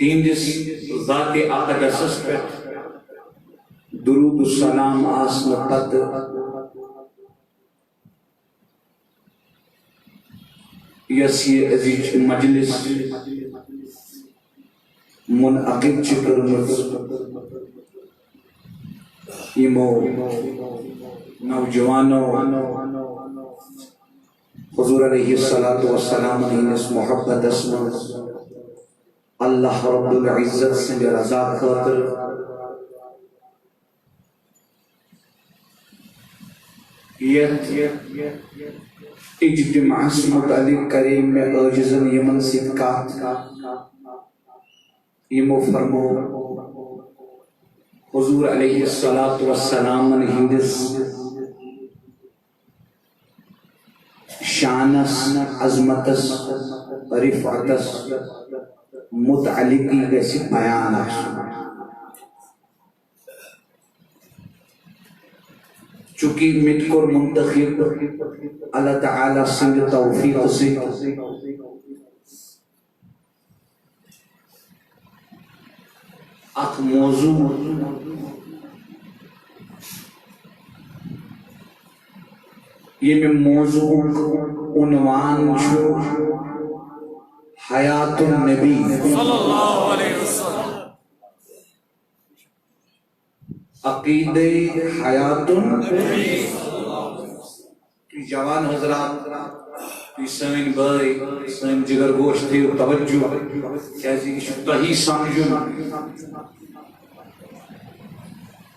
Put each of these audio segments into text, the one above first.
تہندس ذات اقدسس پہ درود السلام آسن پت یس یہ عزیز مجلس منعقد کرمز یمو نوجوانو حضور علیہ السلام ہندس محبت اسمن اللہ رب العزت سنگ رضا خاطر اجتماع متعلق کریم میں عاجزن یمن صدقات یمو فرمو حضور علیہ السلام ہندس شانس عظمتس رفعتس متعلقی گسی بیان چونکہ متکر منتخب اللہ تعالی سنگ توفیق سے اخ موضوع یہ میں موضوع عنوان چھو حیات النبی صلی اللہ علیہ وسلم عقید حیات النبی جوان حضرات سین بھائی سین جگر گوشت تھی توجہ کیسی تہی سمجھن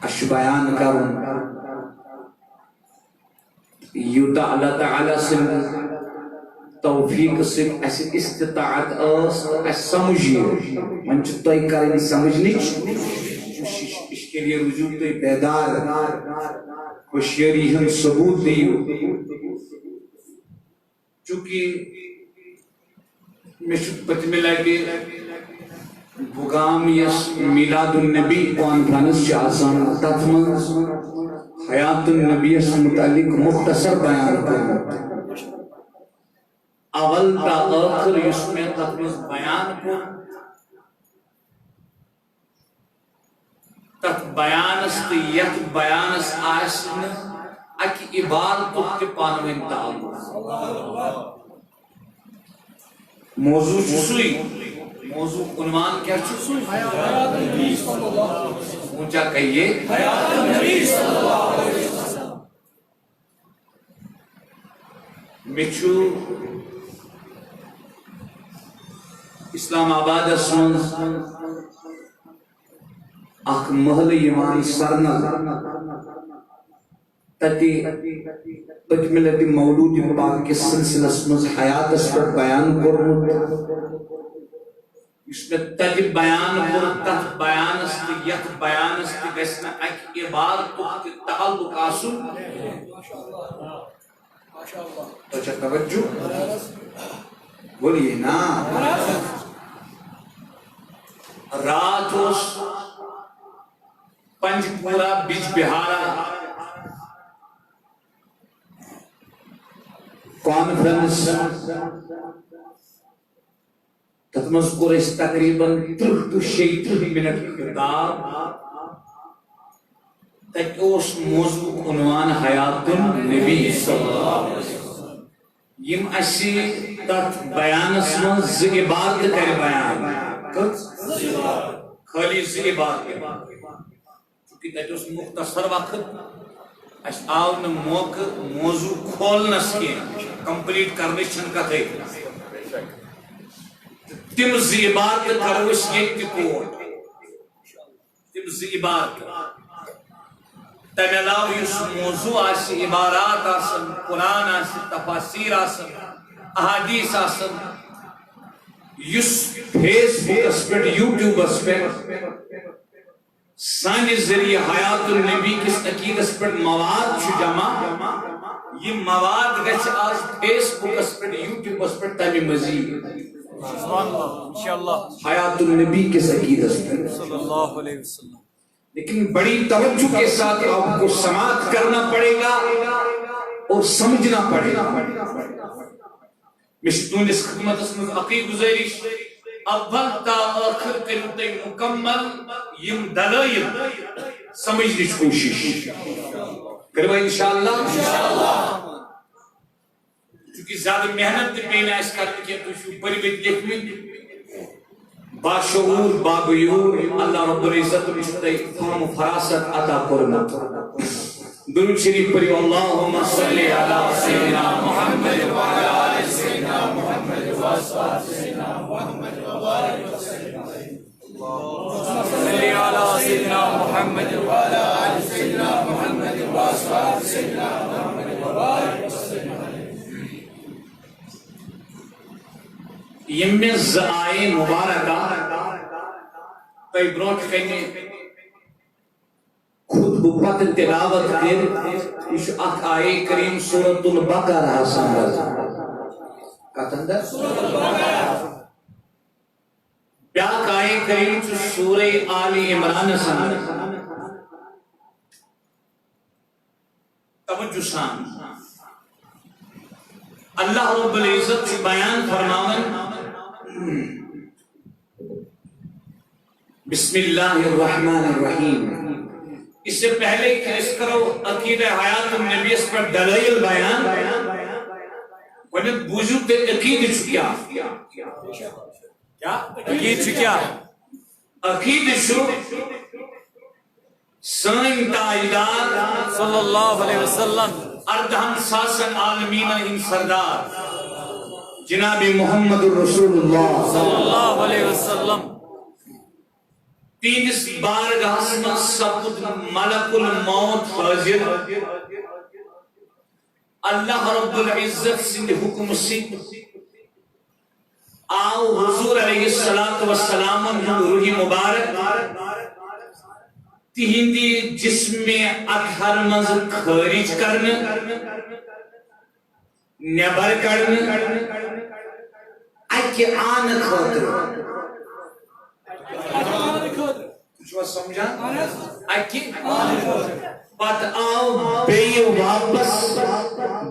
اش بیان کرن یوتا اللہ تعالی سے توفیق سے ایسی استطاعت اس سمجھیے من چتائی کریں سمجھنیچ اس کے لیے رجوع تے بیدار ہوشیاری ہم ثبوت دیو چونکہ میں شکپت میں لگے بغام یس میلاد النبی کانفرنس چاہسان تطمن حیات النبی سے متعلق مختصر بیان کرنا اول تا آخر اس میں تطمن بیان کر تت بیانس تی یک بیانس آسن اکی عبارت تی پانوین تعلق موضوع چسوئی موضوع عنوان کیا چسوئی حیات النبی صلی اللہ علیہ وسلم اونچا کہیے حیات النبی صلی اللہ علیہ وسلم مچھو اسلام آباد اسمن اخ محل یمان سرنل تتی پتملتی مولود پاک کے سلسلہ اسمز حیات اس پر بیان کرنو اس میں تجب بیان کرتت بیان استی یک بیان استی گسنا ایک عبارت کی تعلق آسو تو چھا توجہ بولیے نا رات اس پنج پورا بیج بہارا کانفرنس تتمز قرش تقریباً 30 منٹ خطاب تک اس موضوع عنوان حیات النبی صلی اللہ علیہ وسلم یم اسی تت بیانس من زی عبارت کر بیان خالی زی عبارت چونکہ تک اس مختصر وقت اس آو نا موقع موضوع کھولنس کی کمپلیٹ کرنے چھن کا تھے تم زی عبارت کروش یک کوٹ تم زی عبارت تم علاوہ اس موضوع آسی عبارات آسن قرآن آسی تفاسیر آسن احادیث آسن یس فیس بک اس پر یوٹیوب اس پر سانی ذریعہ حیات النبی کس عقید اس پر مواد چھو جمع یہ مواد گچ آج فیس بک اس پر یوٹیوب اس پر تامی مزید حیات النبی کس عقید اس پر صلی اللہ علیہ وسلم لیکن بڑی توجہ کے ساتھ آپ کو سماعت کرنا پڑے گا اور سمجھنا پڑے گا مشتون اس خدمت اس میں عقید گزارش اول تا آخر کرو تے مکمل یم دلائل سمجھنے کی کوشش کرو انشاءاللہ چونکہ زیادہ محنت تے پینا اس کرنے کے تو شو بری بیت لکھنے باشعور باغیور اللہ رب العزت رشتے فهم فراست عطا کرنا درود شریف پڑھی اللہم صلی علی سیدنا محمد وعلی آل سیدنا محمد وصحبہ سیدنا محمد وبارک وسلم صلی علی سیدنا محمد وعلی آل سیدنا محمد وصحبہ سیدنا محمد وبارک وسلم یمن زآئے مبارکہ تی برونٹ کہنے خود بپت تلاوت کر اس اخ آئے کریم سورة البقرہ سنگل کتندر سورة البقرہ بیاک آئے کریم چو سورة آل عمران سنگل توجہ سان اللہ رب العزت سے بیان فرماون بسم اللہ الرحمن الرحیم اس سے پہلے کہ اس کرو عقیدہ حیات النبی اس پر دلائل بیان ونیت بوجود تے عقید چکیا کیا؟ عقید چکیا عقید شو سائن تاجدار صلی اللہ علیہ وسلم اردہم ساسن عالمین ان سردار جناب محمد الرسول اللہ صلی اللہ علیہ وسلم تینس بارگاہ میں سبت ملک الموت حاضر اللہ رب العزت سندھ حکم سے آؤ حضور علیہ السلام روح مبارک تہندی جسم اطہر مز خارج کرنے نیبر کرنے اکی آن خاطر کچھ بات سمجھا اکی پت آو بے واپس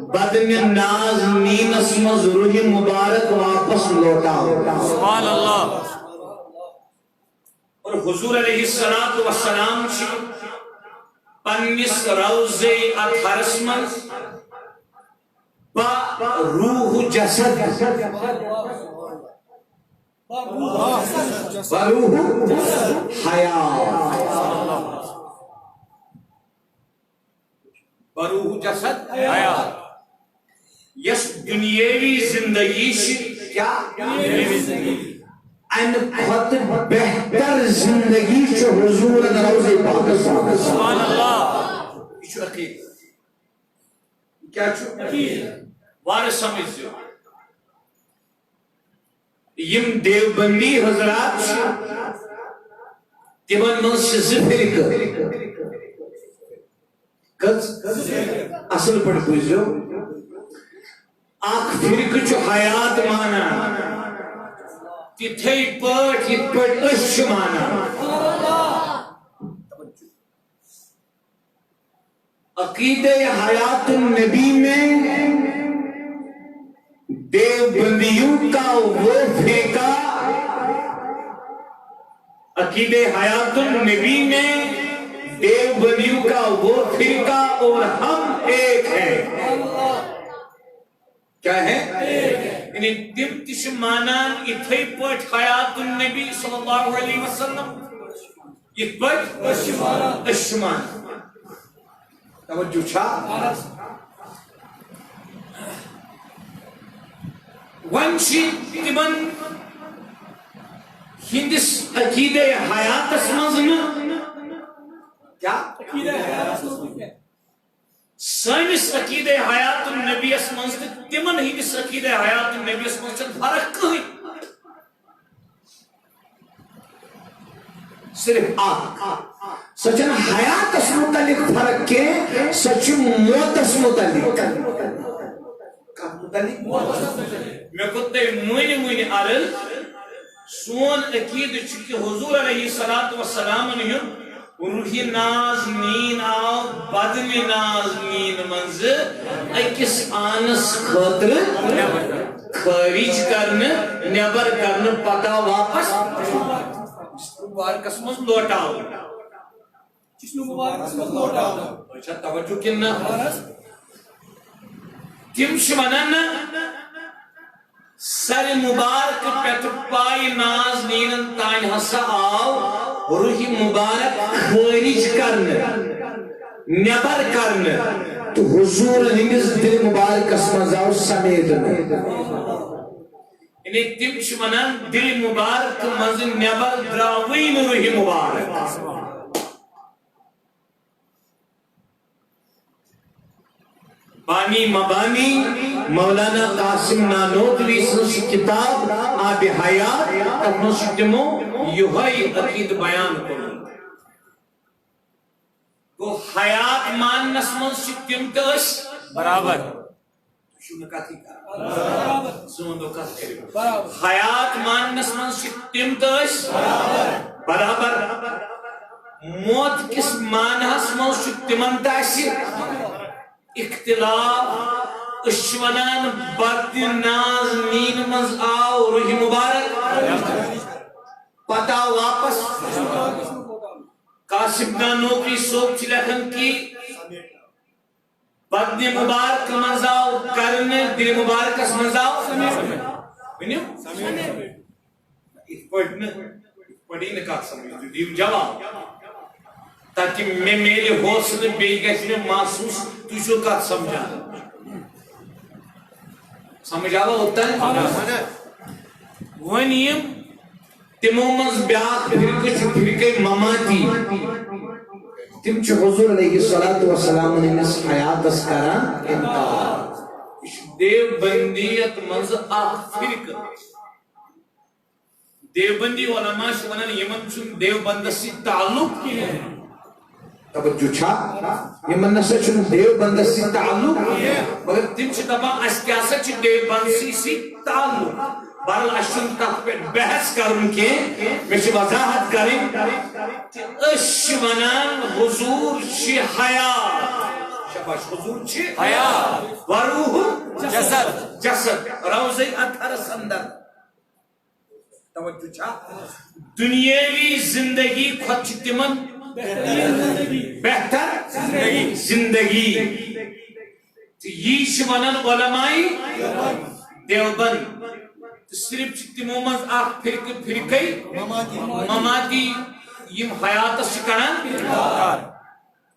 بدن ناز نینس مز روح مبارک واپس لوٹاؤ سبحان اللہ اور حضور علیہ السلام چھ پنس روزے اطہرس من با روح جسد با روح حیات با روح جسد حیات یس دنیاوی زندگی سے کیا دنیاوی زندگی ان خط بہتر زندگی چو حضور روزے پاکستان سبحان اللہ یہ چو عقید کیا چو عقید وارث سمجھ جو یم دیوبندی حضرات تمن من سے زفرک کز اصل پڑھ بوجھو آخ فرق چو حیات مانا تتھے پٹ یہ پٹ اشھ مانا عقیدہ حیات النبی میں دیوبندیوں کا وہ پھینکا عقیدہ حیات النبی میں دیوبندیوں کا وہ پھینکا اور ہم ایک ہیں کیا ہے یعنی تم تش مانان اتھے پٹ حیات النبی صلی اللہ علیہ وسلم یہ پٹ اشمان توجہ چھا ونشی تمن ہندس عقیدہ حیات اسمزن کیا عقیدہ حیات اسمزن سائنس عقیدہ حیات النبی اسمزن تمن ہندس عقیدہ حیات النبی اسمزن فرق کہیں صرف سچن حیات اس متعلق فرق کے سچ موت اس متعلق میں کتے موینی آرل سون عقید چکی حضور علیہ السلام نے روحی ناز نین آو بدن ناز نین منز اکس آنس خطر خارج کرنے نیبر کرنے پتہ واپس مبارکس مز لوٹاو اچھا توجہ کن تم ونان سر مبارک پہ پائی ناز نینن تان ہسا آو روح مبارک خارج کرنے نیبر کرنے تو حضور ہندس دل مبارکس مز آو سمیت یعنی تم ونان دل مبارک مز نیبر دراوی روح مبارک بانی مبانی مولانا قاسم نانوتوی سنس کتاب آب حیات تب تمو یہی عقید بیان کرو گو حیات ماننس من تم تس برابر حیات ماننس من تم تس برابر موت کس مانہس من تمن تاسی اختلاف اشونان بد ناز نین مز آو روح مبارک پتہ واپس قاسم نانوتوی صوب لکھن کی بد مبارک مز آو کرنے دل مبارکس مز آو ونیو پڑھی نکات سمجھ دیو جواب تاکہ میں میرے حوصلے بے گیس میں محسوس تجھو کا سمجھا سمجھاوا ہوتا ہے ونیم تمو مز بیاق پھرکے مماتی تم چھ حضور علیہ السلام نس حیات اس کران انکار دیو بندیت مز آخ فرق دیو بندی علماء شونن یمن چون دیو بندسی تعلق کی ہے توجہ چھا یمن نسا چون دیو بندسی تعلق مگر تم چھ دبا اس کیاسا چھ دیو بندسی سی تعلق برال اشن تک پہ بحث کرن کے میں چھ وضاحت کریں اش ونان حضور چھ حیات شباش حضور چھ حیات وروح جسد روزی اطہر سندر توجہ چھا دنیاوی زندگی خود تمن بہتر زندگی یہ ونان علمائی دیوبند صرف تمو مز اخ فرقے مماتی یم حیات کران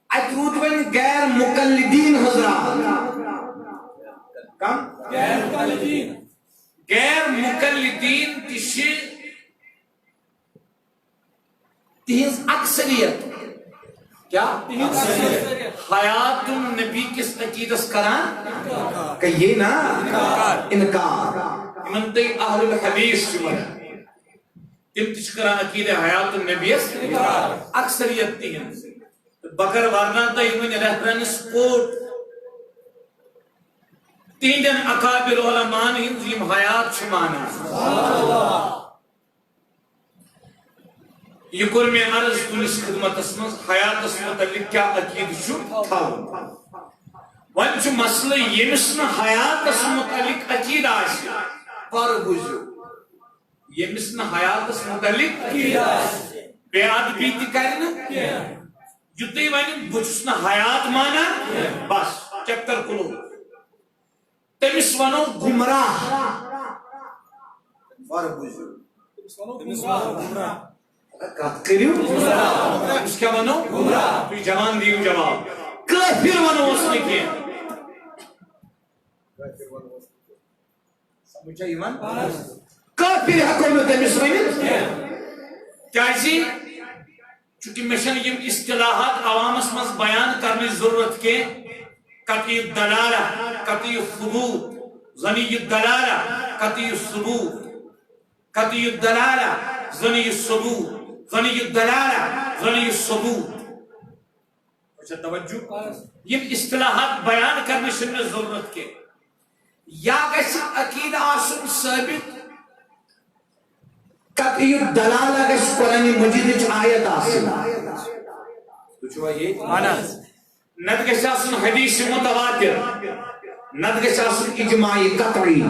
ات روت ون غیر مقلدین حضرات کم غیر مقلدین تشی تہذ اکثریت کیا حیات النبی کس عقیدس کران کہ یہ نا انکار من تی اہل الحدیث چمن تم تش کران عقید حیات النبی اس اکثریت تہذ بگر ورنا تی من رہبرن سپورٹ تیندن اکابر علماء ہم حیات چمانا یہ کور میں عرض تنس خدمت اسمز حیات متعلق کیا عقید شو تھا ون چھ مسئلہ یمس نہ حیات متعلق عقید آسی پر بوزو یمس نہ حیات متعلق بے ادبی تہ کرنا یوتے ون بچس نہ حیات مانا بس چیپٹر کلو تمس ونو گمراہ پر بوزو تمس ونو گمراہ کات کریو اس کیا ونو تو جوان دیو جواب کافر ونو اس نے کیا سمجھا ایمان کافر حکومت مصر کیسی چونکہ مشن یم اصطلاحات عوامس مز بیان کرنے ضرورت کے قطعی دلالہ قطعی ثبوت ظنی دلالہ قطعی ثبوت قطعی دلالہ ظنی ثبوت ظنی الدلالہ ظنی الثبوت اچھا توجہ یہ اصطلاحات بیان کرنے سے ضرورت کے یا گژھِ عقیدہ آسن ثابت قطعی الدلالہ گژھِ قرآن مجید آیت آسن تو چھوا یہ مانا نت گژھِ آسن حدیث متواتر نت گژھِ آسن اجماعی قطعی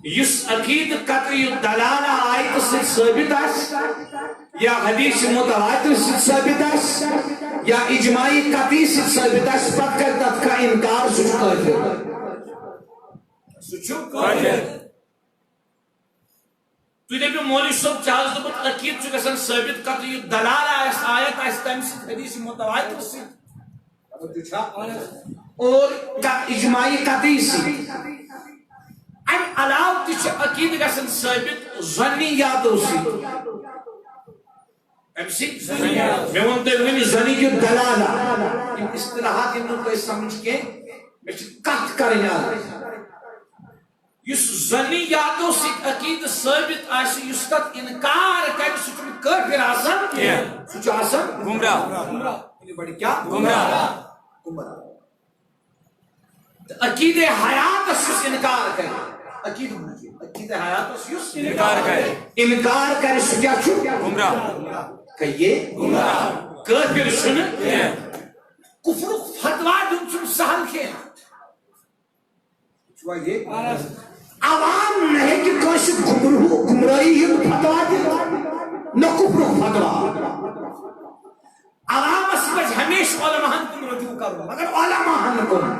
یس عقید قطعی دلالہ آیت سے ثابت ہے یا حدیث متواتر سے ثابت ہے یا اجماعی قطعی سے ثابت ہے پتہ کر تت کا انکار سچ کافر سچو کافر تو دے مولوی صاحب چاہز دبت عقید چھ گژھان ثابت قطعی دلالہ اس آیت اس تم سے حدیث متواتر سے اور اجماعی قطعی سے ام علاوہ تچ عقید گژھان ثابت ظنیاتو سی ام سی میں ونتے ونی ظنی کی دلالہ ان اصطلاحات ان کو سمجھ کے میں کت کرنا یس ظنیاتو سی عقید ثابت آسی یس تت انکار کر سچ کافر آسان سچ آسان گمراہ بڑی کیا گمراہ عقید حیات اس انکار کرے عقید حیات اس انکار کرے انکار کرے سو کیا چھو گمراہ کہیے گمراہ کافر سن کفر فتوا دن چھو سہل کے چھوائیے عوام نہیں کہ کاش گمراہی ہی فتوا دے نہ کفر فتوا عوام اس پہ ہمیشہ علماء کن رجوع کرو مگر علماء کن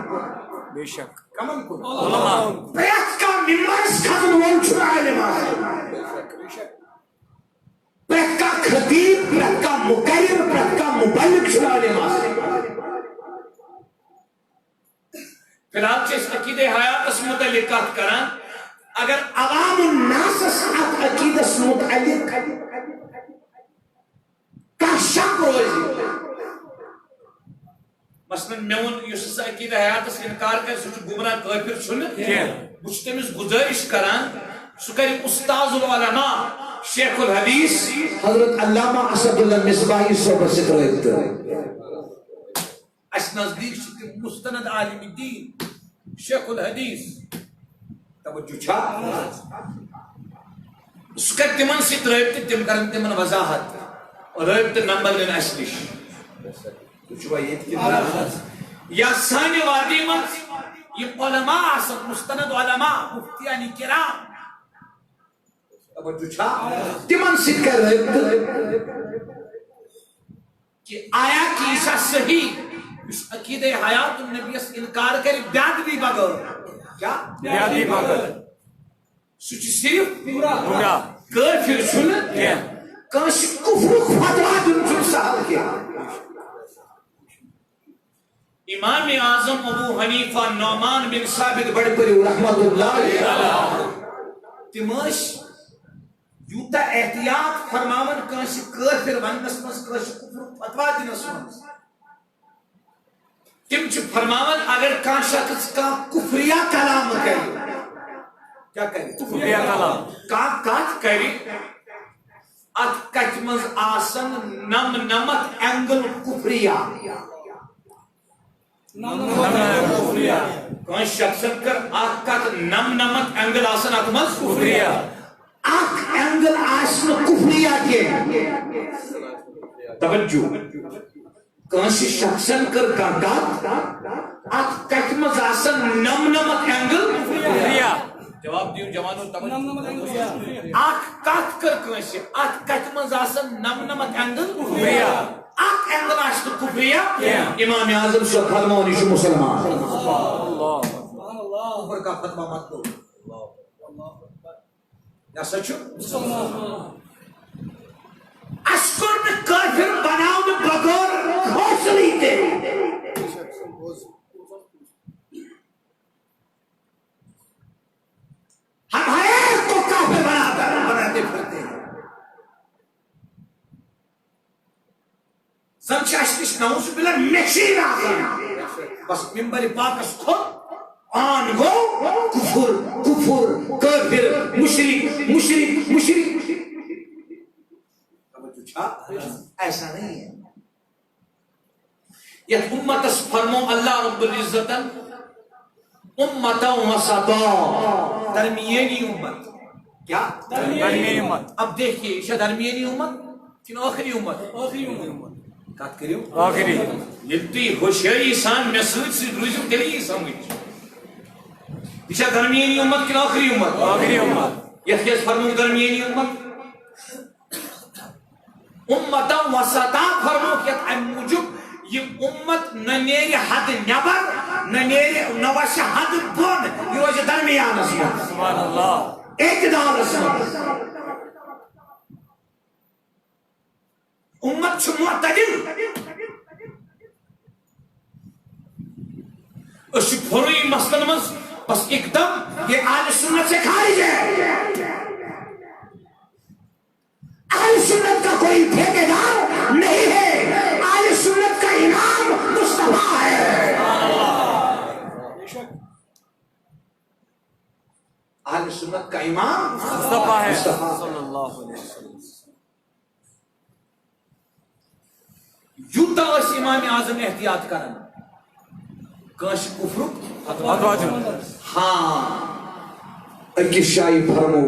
بے شک کمن کن علماء بیعت کا ممبرس کھتن ون چھو علماء بیعت کا خطیب بیعت کا مقرر بیعت کا مبلغ چھو علماء پھر آپ چیز عقید حیات اس متعلقات کران اگر عوام الناس اس عقید اس متعلق کا شک روزی مثلا میون یس عقید حیات اس انکار کر سو گمراہ کافر چھن بچ تمس گزارش کران سو کر استاذ العلماء شیخ الحدیث حضرت علامہ اسد اللہ مصباحی صاحب سے روایت اس نزدیک مستند عالم الدین شیخ الحدیث توجہ چھا اس کا تمن سے روایت تم کرن تمن وضاحت اور روایت نمبر دین اصلیش یا سانی وادی مت یہ علماء آسد مستند علماء مفتیان کرام تمن سے کر رہے کہ آیا کی عیسیٰ صحیح اس عقید حیات النبی اس انکار کری بیاد بھی بگر کیا؟ بیاد بھی بگر سچ صرف پورا کافر سن کاش کفر فتوا دن چن سہل کیا امام اعظم ابو حنیفہ نعمان بن ثابت بڑھ پری رحمت اللہ تماش یوتا احتیاط فرماون کانسی کافر ونس مس کانسی کفر فتوا دنس مس تم چھ فرماون اگر کان شخص کا کفریہ کلام کرے کیا کرے کفریہ کلام کات کرے ات کچ مز آسن نم نمت انگل کفریہ کان شخص کر ات کت نم نمت انگل آسن ات مز کفریہ اخ انگل آسن کفریہ کے توجہ کانسی شخصن کر کاکات اخ کچمز آسن نم نمت انگل کفریہ جواب دیو جوانو توجہ اخ کات کر کانسی اخ کچمز آسن نم نمت انگل کفریہ اخ انگل آسن کفریہ امام اعظم سے فرمانی شو مسلمان اللہ اوپر کا فتوہ مت دو یا سچو اسکر میں کافر بناؤ میں بغور حوصلی دے ہم ہر کو کافر بناتے پھرتے ہیں سمچاشتش نعوذ باللہ مشیر آزم بس ممبر پاک اس خود آن گو کفر کفر کافر مشرک ایسا نہیں ہے یہ امت اس فرمو اللہ رب العزت امتا وسطا درمیانی امت کیا درمیانی امت اب دیکھئے یہ درمیانی امت کن آخری امت آخری امت کات کریو آخری یہ تی ہوشیاری سان میں سوچ سے روزم تیری سمجھ یہ درمیانی امت کہ آخری امت؟ آخری امت. یہ فرمو درمیانی امت امتا وسطا فرمو یت ام موجب یہ امت نہ نیری حد نبر نہ وش حد بن یہ روز درمیان سبحان اللہ. اعتدال امت معتدل اس پھروئی مسئلہ مز بس ایک دم یہ اہل سنت سے خارج ہے. اہل سنت کا کوئی ٹھیکیدار نہیں ہے. اہل سنت کا امام مصطفیٰ ہے. اہل سنت کا امام مصطفیٰ ہے صلی اللہ علیہ وسلم. یوتا اس امام اعظم احتیاط کرن کاش کفر ہاں اکس شاہی فرمو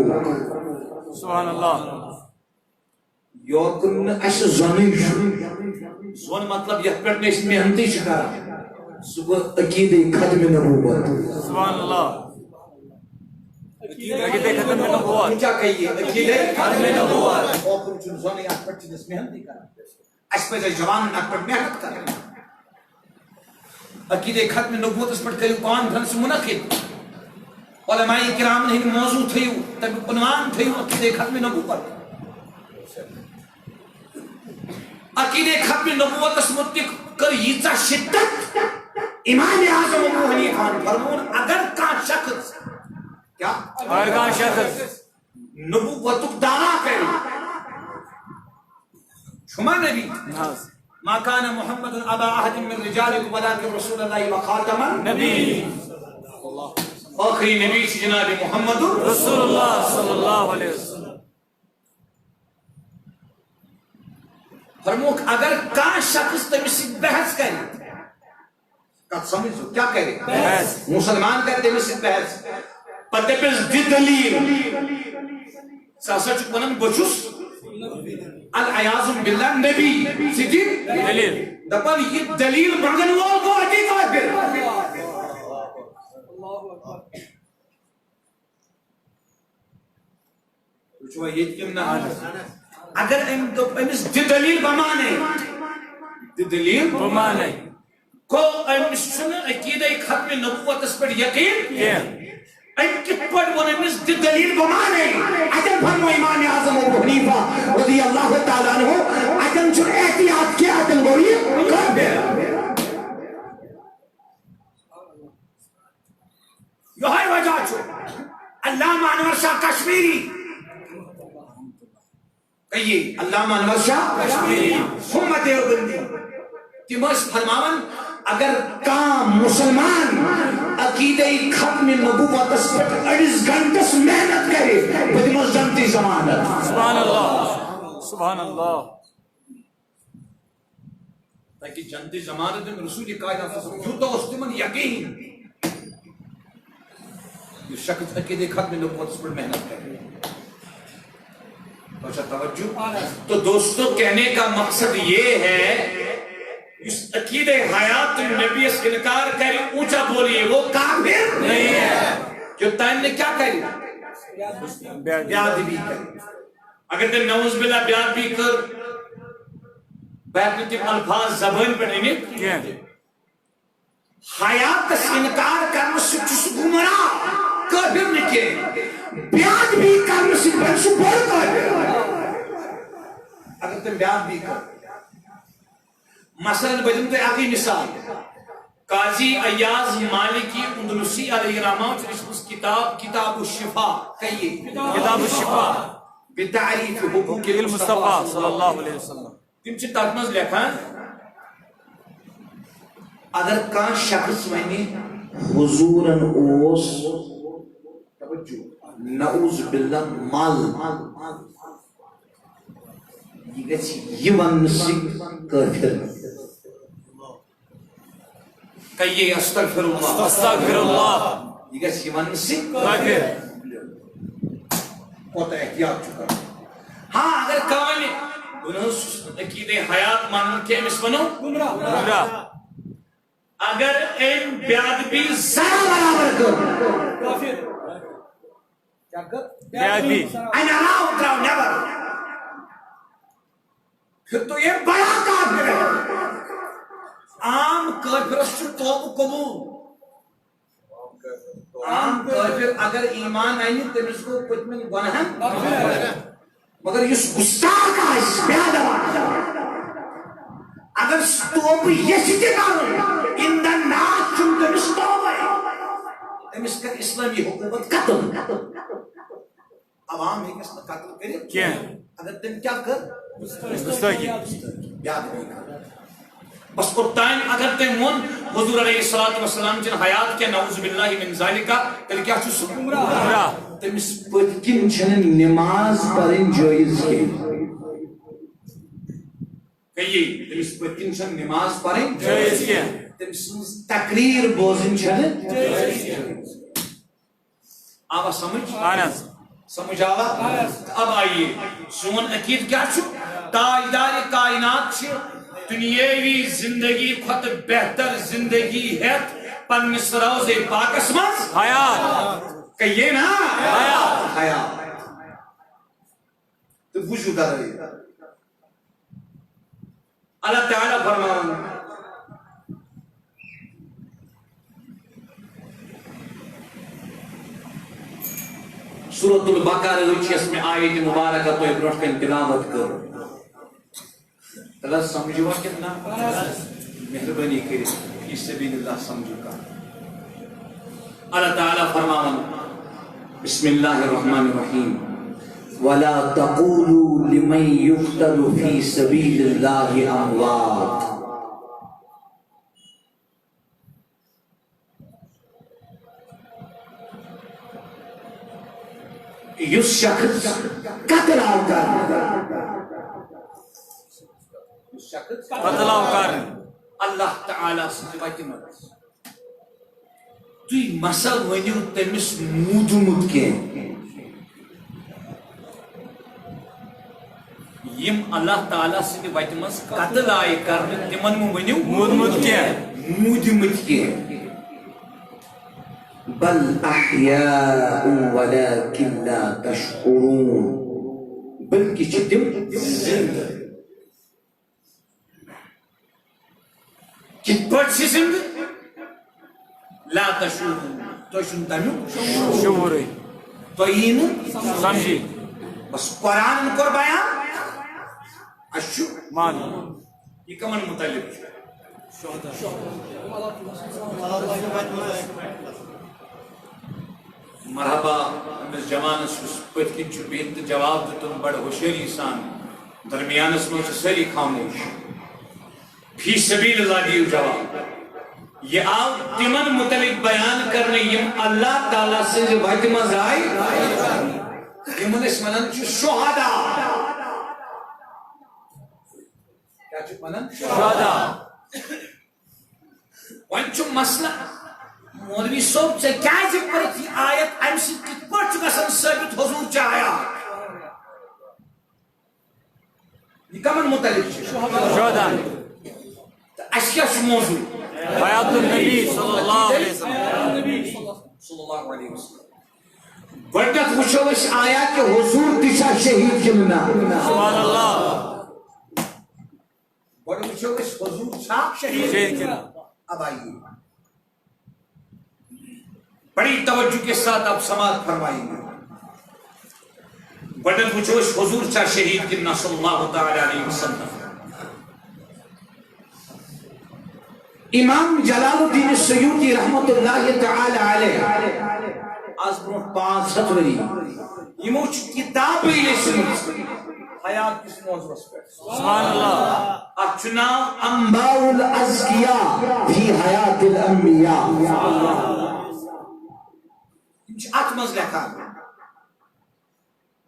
سبحان اللہ. یوکن اس زون مطلب یہ پر نیش محنتی شکارا صبح عقید ختم نبوت. سبحان اللہ. عقید ختم نبوت کیا کہیے عقید ختم نبوت اوپن چون زون یہ پر چیز محنتی کرا اس پہ جوان نہ پر محنت کرنا. عقید ختم نبوت اس پر کئی کانفرنس منعقد علماء کرام نے موضوع تھیو تب عنوان تھیو عقید ختم نبوت. عقید ختم نبوت اس متعلق کر ییژا شدت امام اعظم ابو حنیفہ فرمون اگر کان شخص کیا اگر کان شخص نبوتک دعویٰ کرے شما نبی ما كان محمد ابا احد من رجالكم ولكن رسول الله وخاتم نبی آخری نبی جناب محمد رسول اللہ صلی اللہ علیہ وسلم. فرموک اگر کان شخص تمہیں سے بحث کرے کت سمجھو کیا کرے بحث مسلمان کرے تمہیں سے بحث پتہ پیس دی دلیل ساسا چک ونن بچوس العیاذ باللہ نبی سجی دلیل دپن یہ دلیل مگن وول گو اٹی کافر. وچو یہ کیم نہ اگر امس دلیل بمانے دلیل بمانے کو امس سن عقیدہ ختم نبوت اس پر یقین ام کت پر ون امس دلیل بمانے اجن فرمو امام اعظم ابو حنیفہ رضی اللہ تعالی عنہ اجن چھ احتیاط کیا اجن گوئی کافر. یہ وجہ چھ علامہ انور شاہ کشمیری کہیے علامہ انور شاہ کشمیری ثم دیوبندی تمس فرماون اگر کام مسلمان عقیدہ ختم نبوت اس پر 28 گھنٹس محنت کرے بدمس جنتی ضمانت. سبحان اللہ سبحان اللہ. تاکہ جنتی ضمانت میں رسول قائدہ فصل جو تو اس تمن یقین یہ شخص عقیدہ ختم نبوت اس پر محنت کرے. اچھا توجہ. تو دوستو کہنے کا مقصد یہ ہے اس عقید حیات نبی اس انکار کرے اونچا بولیے وہ کافر نہیں ہے. جو تائم نے کیا کری بیعت بھی کری. اگر تم نعوذ باللہ بیعت بھی کر بیعت کے الفاظ زبان پر نہیں حیات اس انکار کرنے سے چس گمراہ کافر نہیں کے بیعت بھی کرنے سے بنسو بول کافر. اگر تم بیعت بھی کر مثلا بدم تو آگے مثال قاضی ایاز مالکی اندلسی علیہ رحمہ کتاب الشفا کہیے کتاب الشفا بتعریف حقوق المصطفیٰ صلی اللہ علیہ وسلم. تم چھ تات مز لکھان اگر کان شخص ونی حضورن اوس نعوذ باللہ مال یہ ون سے کافر کہیے استغفر اللہ استغفر اللہ یہ گژھِ ون سے کافر. کوتا احتیاط چکا. ہاں اگر کان عقید حیات مانن کے امس ونو گمراہ اگر این بیعت بھی ذرا برابر کر بے ادبی این علاوہ تراو نیبر پھر تو یہ بڑا کافر ہے عام کافرس چھُ توبہ قبول عام کافر اگر ایمان آنہِ تٔمِس گوٚو پٔتمٮ۪ن گۄناہن مگر یُس گُستاخ آسہِ بے ادب اگر توبہ یژھِ تہِ کرُن اِن دَ ناٹ چھُنہٕ تٔمِس توبے تٔمِس کر اسلامی حکومت قتل عوام ہیٚکٮ۪س نہٕ قتل کٔرِتھ کینٛہہ اگر تٔمۍ کیٛاہ کٔر گستاخی یاد نہیں بس اوتان اگر تم ون حضور علیہ الصلوۃ والسلام چن حیات کے نعوذ باللہ من ذالک تیل کیا چھ گمراہ تمس پتکن چھن نماز پڑھن جائز کی کئی تمس پتکن چھن نماز پڑھن جائز کی تمس تقریر بوزن چھن جائز کی آوا سمجھ آنس سمجھ آوا اب آئیے سون عقید کیا چھ تاجدار کائنات چھ دنیاوی زندگی کھت بہتر زندگی ہے پنس روزے پاکس مز حیات کہیے نا حیات حیات تو بوجھو کر رہی اللہ تعالیٰ فرمان سورۃ البقرہ وچ میں آیت مبارکہ تو برونٹ کن تلاوت کر اللہ سمجھوا کتنا مہربانی کری فی سبیل اللہ سمجھو کا اللہ تعالیٰ فرمان بسم اللہ الرحمن الرحیم ولا تقولوا لمن يقتل في سبيل الله اموات یس شخص قتل آتا بدلاو کر اللہ تعالیٰ سے وتہ مت تھی مسل ونیو تمس مودمت کی یم اللہ تعالیٰ سے وتہ مز قتل آئی کرنے تمن ونیو مودمت کی مودمت کی بل احیاء ولكن لا تشعرون بلکہ چھ تم زندہ کت پٹ سے زندہ لا تشعرون تو شن تمیو شعور تو این سمجھی بس قرآن کر بیان اشو مان یہ کمن متعلق مرحبا امس جوانس پت کن بہت جواب دتن بڑ ہوشیاری سان درمیانس میں ساری خاموش فی سبیل اللہ دیو جواب یہ آو تمن متعلق بیان کرنے یم اللہ تعالیٰ سے وحد مز آئی یمن اس منن شہداء کیا چھ منن شہداء ونچ مسئلہ مولوی صاحب سے کیا ذکر تھی آیت ام سے کت پٹ گسن ثابت حضور چاہیا یہ کمن متعلق شہداء اشکیا چھ موضوع حیات النبی صلی اللہ علیہ وسلم گۄڈنیٚتھ وٕچھو أسۍ آیات کہ حضور تہِ چھا شہید کِنہٕ نہ سبحان اللہ گۄڈٕ وٕچھو أسۍ حضور چھا شہید کن اب آئیے بڑی توجہ کے ساتھ آپ سماعت فرمائیں گے گۄڈنیٚتھ وٕچھو أسۍ حضور چھا شہید کِنہٕ نہ صلی اللہ تعالی علیہ وسلم امام جلال الدین سیوطی رحمت اللہ تعالی علیہ آز برونٹ 500 ؤری یمو چھ کتاب لیچھمٕژ حیات کس موضوعس پٮ۪ٹھ سبحان اللہ اتھ چھُ ناو انباء الازکیاء فی حیات الانبیاء یم چھ اتھ منٛز لیکھان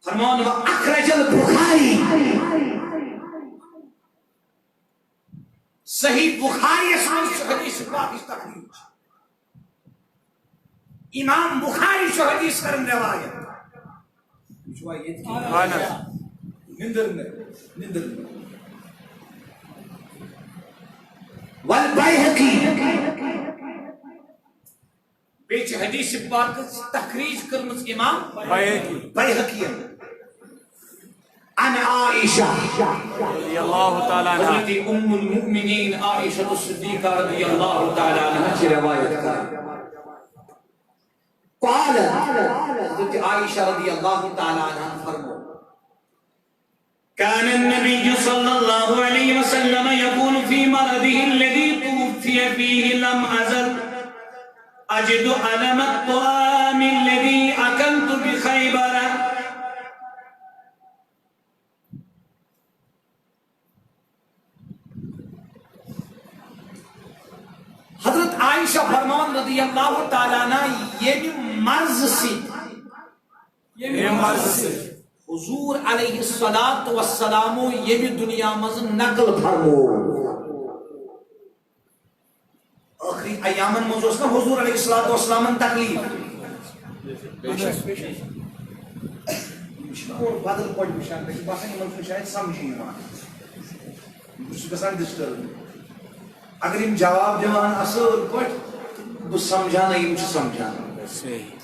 فرمان اخرج البخاری صحیح بخاری اس حدیث پاک اس تخریج امام بخاری شو حدیث کرن روایت نندر والبیہقی بیچ حدیث پاک تخریج کرمز امام بحیقی بیہقی عن عائشہ رضی اللہ تعالیٰ عنہ حضرت ام المؤمنین عائشہ الصدیقہ رضی اللہ تعالیٰ عنہ سے روایت کر حضرت عائشہ رضی اللہ تعالیٰ عنہ فرمو كان النبي صلى الله عليه وسلم يقول في مرضه الذي توفي فيه لم أزل أجد ألم الطعام الذي أكلت بخيبر حضرت عائشہ فرمان رضی اللہ تعالیٰ عنہ یہ مرض سی یہ مرض سے حضور علیہ الصلاۃ والسلام یہ بھی دنیا مز نقل فرمو آخری ایامن مز اس نا حضور علیہ الصلاۃ والسلام تکلیف بدل پڑھ بشان بس باسن مز شاید سمجھی ایمان بس گژھان ڈسٹرب اگر یم جواب دیوان اصل پٹ بس سمجھانا یم چھ سمجھانا صحیح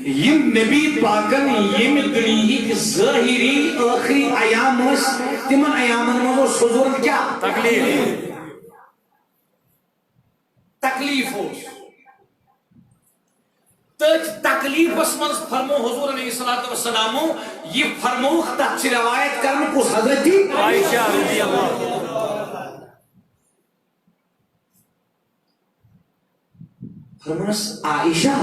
یم نبی پاکن یم دنیا ظاہری آخری ایام تمن ایامن مز حضور کیا تکلیف تکلیف مز فرمو حضور علیہ الصلوۃ والسلام یہ فرمو تک روایت کرن کس حضرت عائشہ رضی اللہ فرمانس عائشہ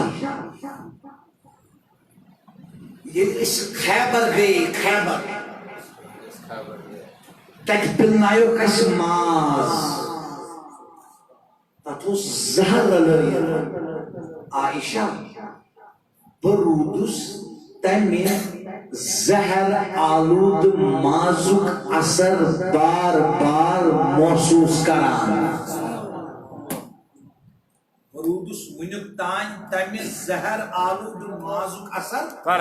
یہ اس خیبر گئی خیبر تک پلنائیو کس ماز تتو زہر لئی عائشہ برودس تمی زہر آلود مازک اثر بار بار محسوس کران برودس ونک تان تمی زہر آلود مازک اثر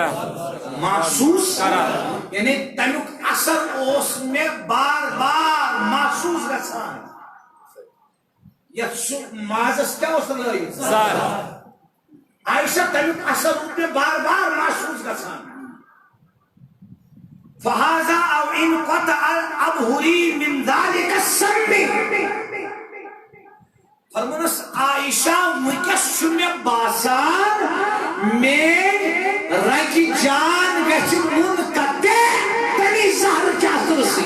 محسوس کران یعنی تمیک اثر اس میں بار بار محسوس گژھان یہ مازس کیا اس لئی زہر عائشہ تمیک اثر اس میں بار بار محسوس گژھان فہذا او ان قطع ابہری من ذالک السم فرمانس عائشہ ونکس میں باسان میں رکی جان گچھ منقطع تنی زہر کیا ترسی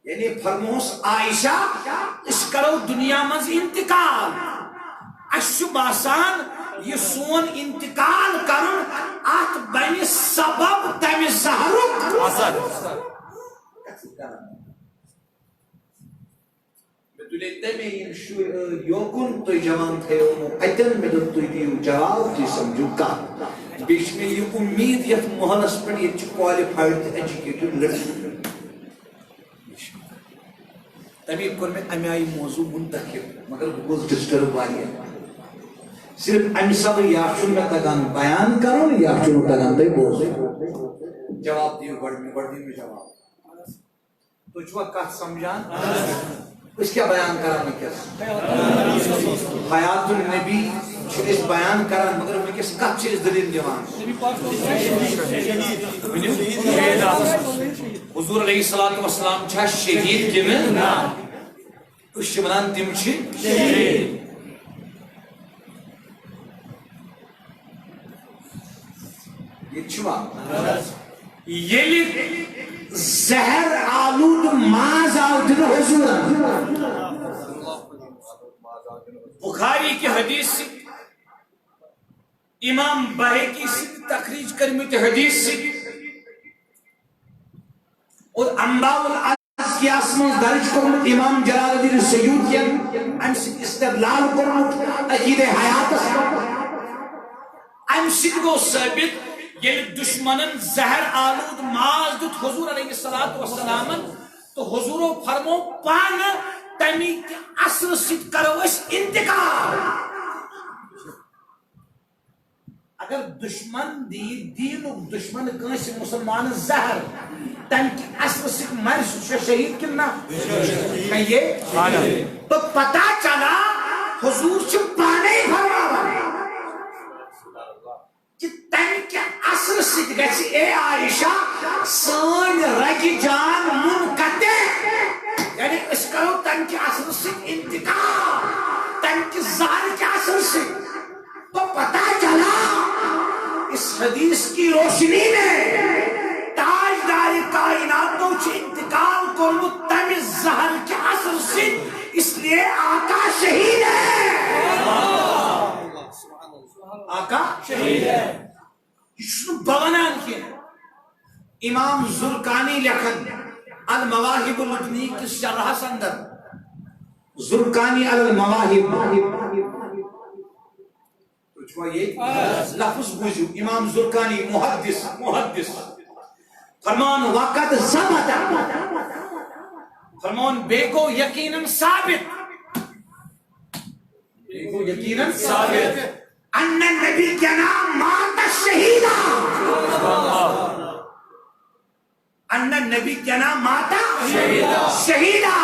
یعنی فرموس عائشہ اس کرو دنیا مز انتقال اشو باسان یہ سون انتقال کرن ات بنی سبب تمی زہرک اثر تلے تمی یوکن تو جوان تھے اتن میں تو دیو جواب تی سمجھو کا بیش میں یہ امید یہ محلس پر یہ کوالیفائیڈ ایجوکیٹڈ لڑکی تمی کن میں امی آئی موضوع منتخب مگر بہت ڈسٹرب والی ہے صرف امی سب یا چون میں تگان بیان کروں یا چون تگان دے بوز جواب دیو بڑھ دیو جواب تو چھوا کہت سمجھان اس کیا بیان کرا میں کس حیات النبی اس بیان کرا مگر میں کس کب چیز دلیل دیوان حضور علیہ السلام چھا شہید کن اس چمنان تم چھ شہید یہ چھوا یہ زہر آلود ماز آوٹن حضور بخاری کی حدیث سے امام بحیقی سے تخریج کرمیت حدیث سے اور انباء العز کی آسمان درج کرمت امام جلال الدین سیوط کی ام سے استدلال کرمت عقید حیات ام سے گو ثابت یہ دشمنن زہر آلود ماز دت حضور علیہ السلام تو حضور فرمو پان تمی اصل ست کرو اس انتقال اگر دشمن دین دشمن کنس مسلمان زہر تم کی اصل ست مر شہید کنا یہ تو پتا چلا حضور سے پانے فرماوا کہ تم کے اثر ست گژھِ اے عائشہ سن رگی جان منقطع، یعنی اس کرو تم کے اثر ست انتقام، تم کے زہر کے اثر سے. تو پتا چلا اس حدیث کی روشنی میں تاجدار کائناتوں سے انتقال کرمت تم زہر کے اثر سے، اس لیے آقا شہید ہے. آقا شہید ہے. یہ بغنان کیا امام زرقانی لکھن المواہب المدنی کی شرح سندر، زرقانی المواہب یہ لفظ بوجھو. امام زرقانی محدث فرمان وقت ثبت، فرمان بے کو یقیناً ثابت، ان النبی کے نام مات شہیدہ، ان النبی کے نام مات شہیدہ.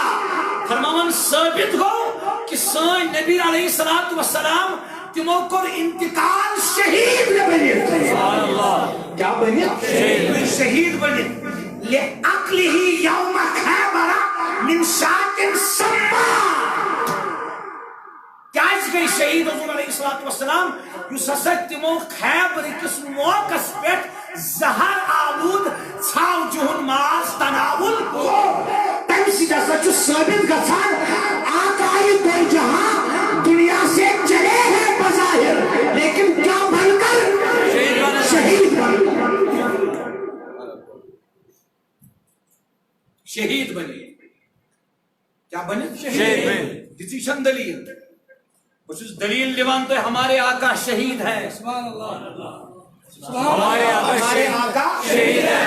فرمان ثابت ہو کہ سائن نبی علیہ السلام تمو کر انتقال شہید بنت. کیا بنت؟ شہید بنت. لعقلہ یوم خیبر من شاۃ سما. کیا گئی شہید حضور علیہ السلام یس ہسا تمو خیبر کس موقع پہ زہر آلود ژھاو جہن ماز تناول تم سۭتۍ ہسا چھُ ثٲبت گژھان آقائے دو جہاں دنیا سے چلے ہیں بظاہر لیکن کیا بن کر شہید بن شہید بنے. کیا بنے؟ شہید بنے. کسی شن دلیل اس دلیل دیوان تو ہمارے آقا شہید ہے. سبحان اللہ. ہمارے آقا شہید ہے.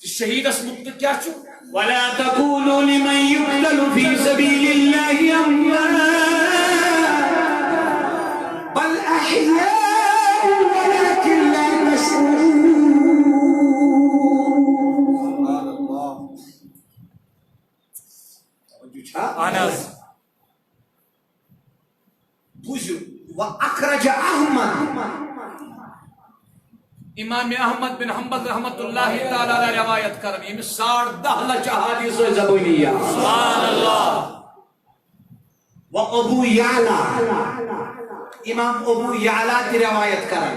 شہید اسمت کیا چھو وَلَا تَقُولُوا لِمَنْ يُقْتَلُ فِي سَبِيلِ اللَّهِ أَمْوَاتٌ بَلْ أَحْيَاءٌ وَلَكِنْ لَا تَشْعُرُونَ. بوجھو وَأَخْرَجَ أَحْمَدُ، امام احمد بن حنبل رحمت اللہ تعالی علیہ روایت کرن یم 10.5 لچھ احادیث زبانیہ. سبحان اللہ. و ابو یعلا، امام ابو یعلا کی روایت کرن.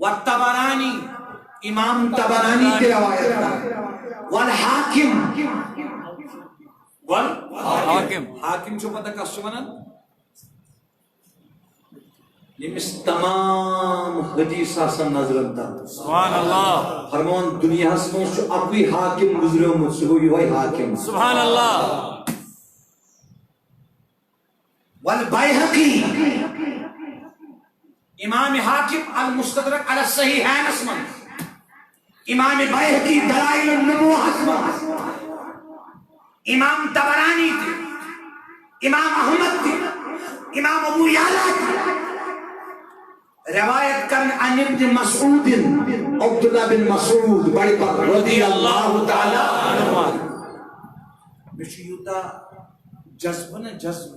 و طبرانی، امام طبرانی کی روایت کرن. والحاکم، حاکم چھو پتہ کس چھو ونان یمس تمام حدیث آسان نظر انداز. سبحان اللہ. فرمان دنیا میں اکوئی حاکم گزریومت سہ یہ حاکم. سبحان اللہ. والبیہقی، امام حاکم المستدرک علی الصحیحین اسمن، امام بیہقی دلائل النبوہ اسمن، امام طبرانی تھی، امام احمد تھی، امام ابو یعلا تھی. روایت کرن عن ابن مسعود، عبداللہ بن مسعود بڑی پر رضی اللہ تعالی عنہ. مجھے یوتا جذب نا جذب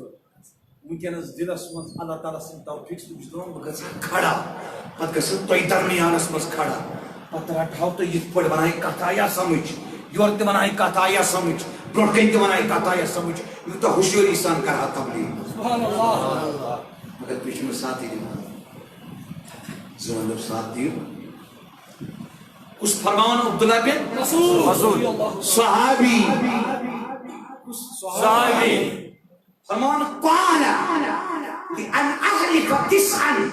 ونکس دلس من اللہ تعالیٰ سن توفیق سے بہ کھڑا پتہ گھن تھی درمیانس مز کھڑا پتہ رٹھو تو یہ پہ ونائیں کت آیا سمجھ یور تہ ونائیں کت آیا سمجھ برو کن تہ ونائیں کت آیا سمجھ یوتا ہوشیاری سان کرا تبلیغ. سبحان اللہ. مگر تھی میں ساتھ ہی زمانہ ساتھ دیو اس فرمان عبداللہ بن مسعود صحابی فرمان قال لأن أهلك 9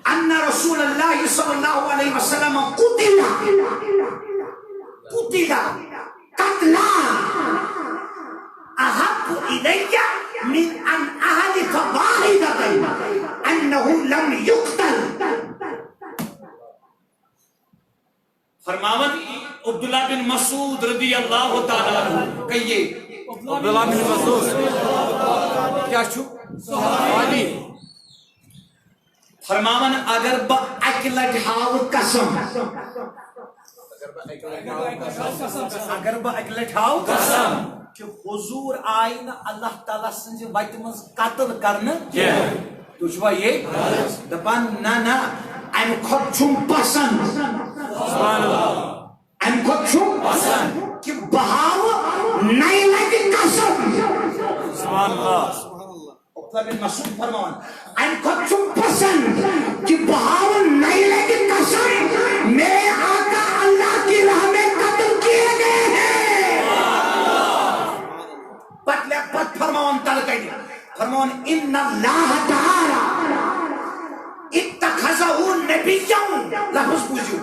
أن رسول الله صلى الله عليه وسلم قتل قتلا أحب إلي من أن أهلك واحدة أنه لم يقتل. فرماون عبداللہ بن مسعود رضی اللہ تعالیٰ عنہ کہیے عبداللہ بن مسعود کیا چھو صحابی فرماون اگر با اکہ لٹہ ہاو قسم اگر با اکہ لٹہ ہاو قسم کہ حضور آئی نا اللہ تعالیٰ سنجھ وتہ مز قتل کرنے تو چھوا یہ دپان نا ام کھت چھم پسند سبحان اللہ ام کھت چھم پسند کہ بہاو نئی لٹہ قسم سبحان اللہ بن مسعود فرمان ام کھت چھم پسند کہ بہاو نئی لٹہ قسم میرے آقا اللہ کی راہ میں قتل کیے گئے ہیں پت فرمان تلقی فرمان ان اللہ تعالی اتخذہ نبیا لفظ پوچھو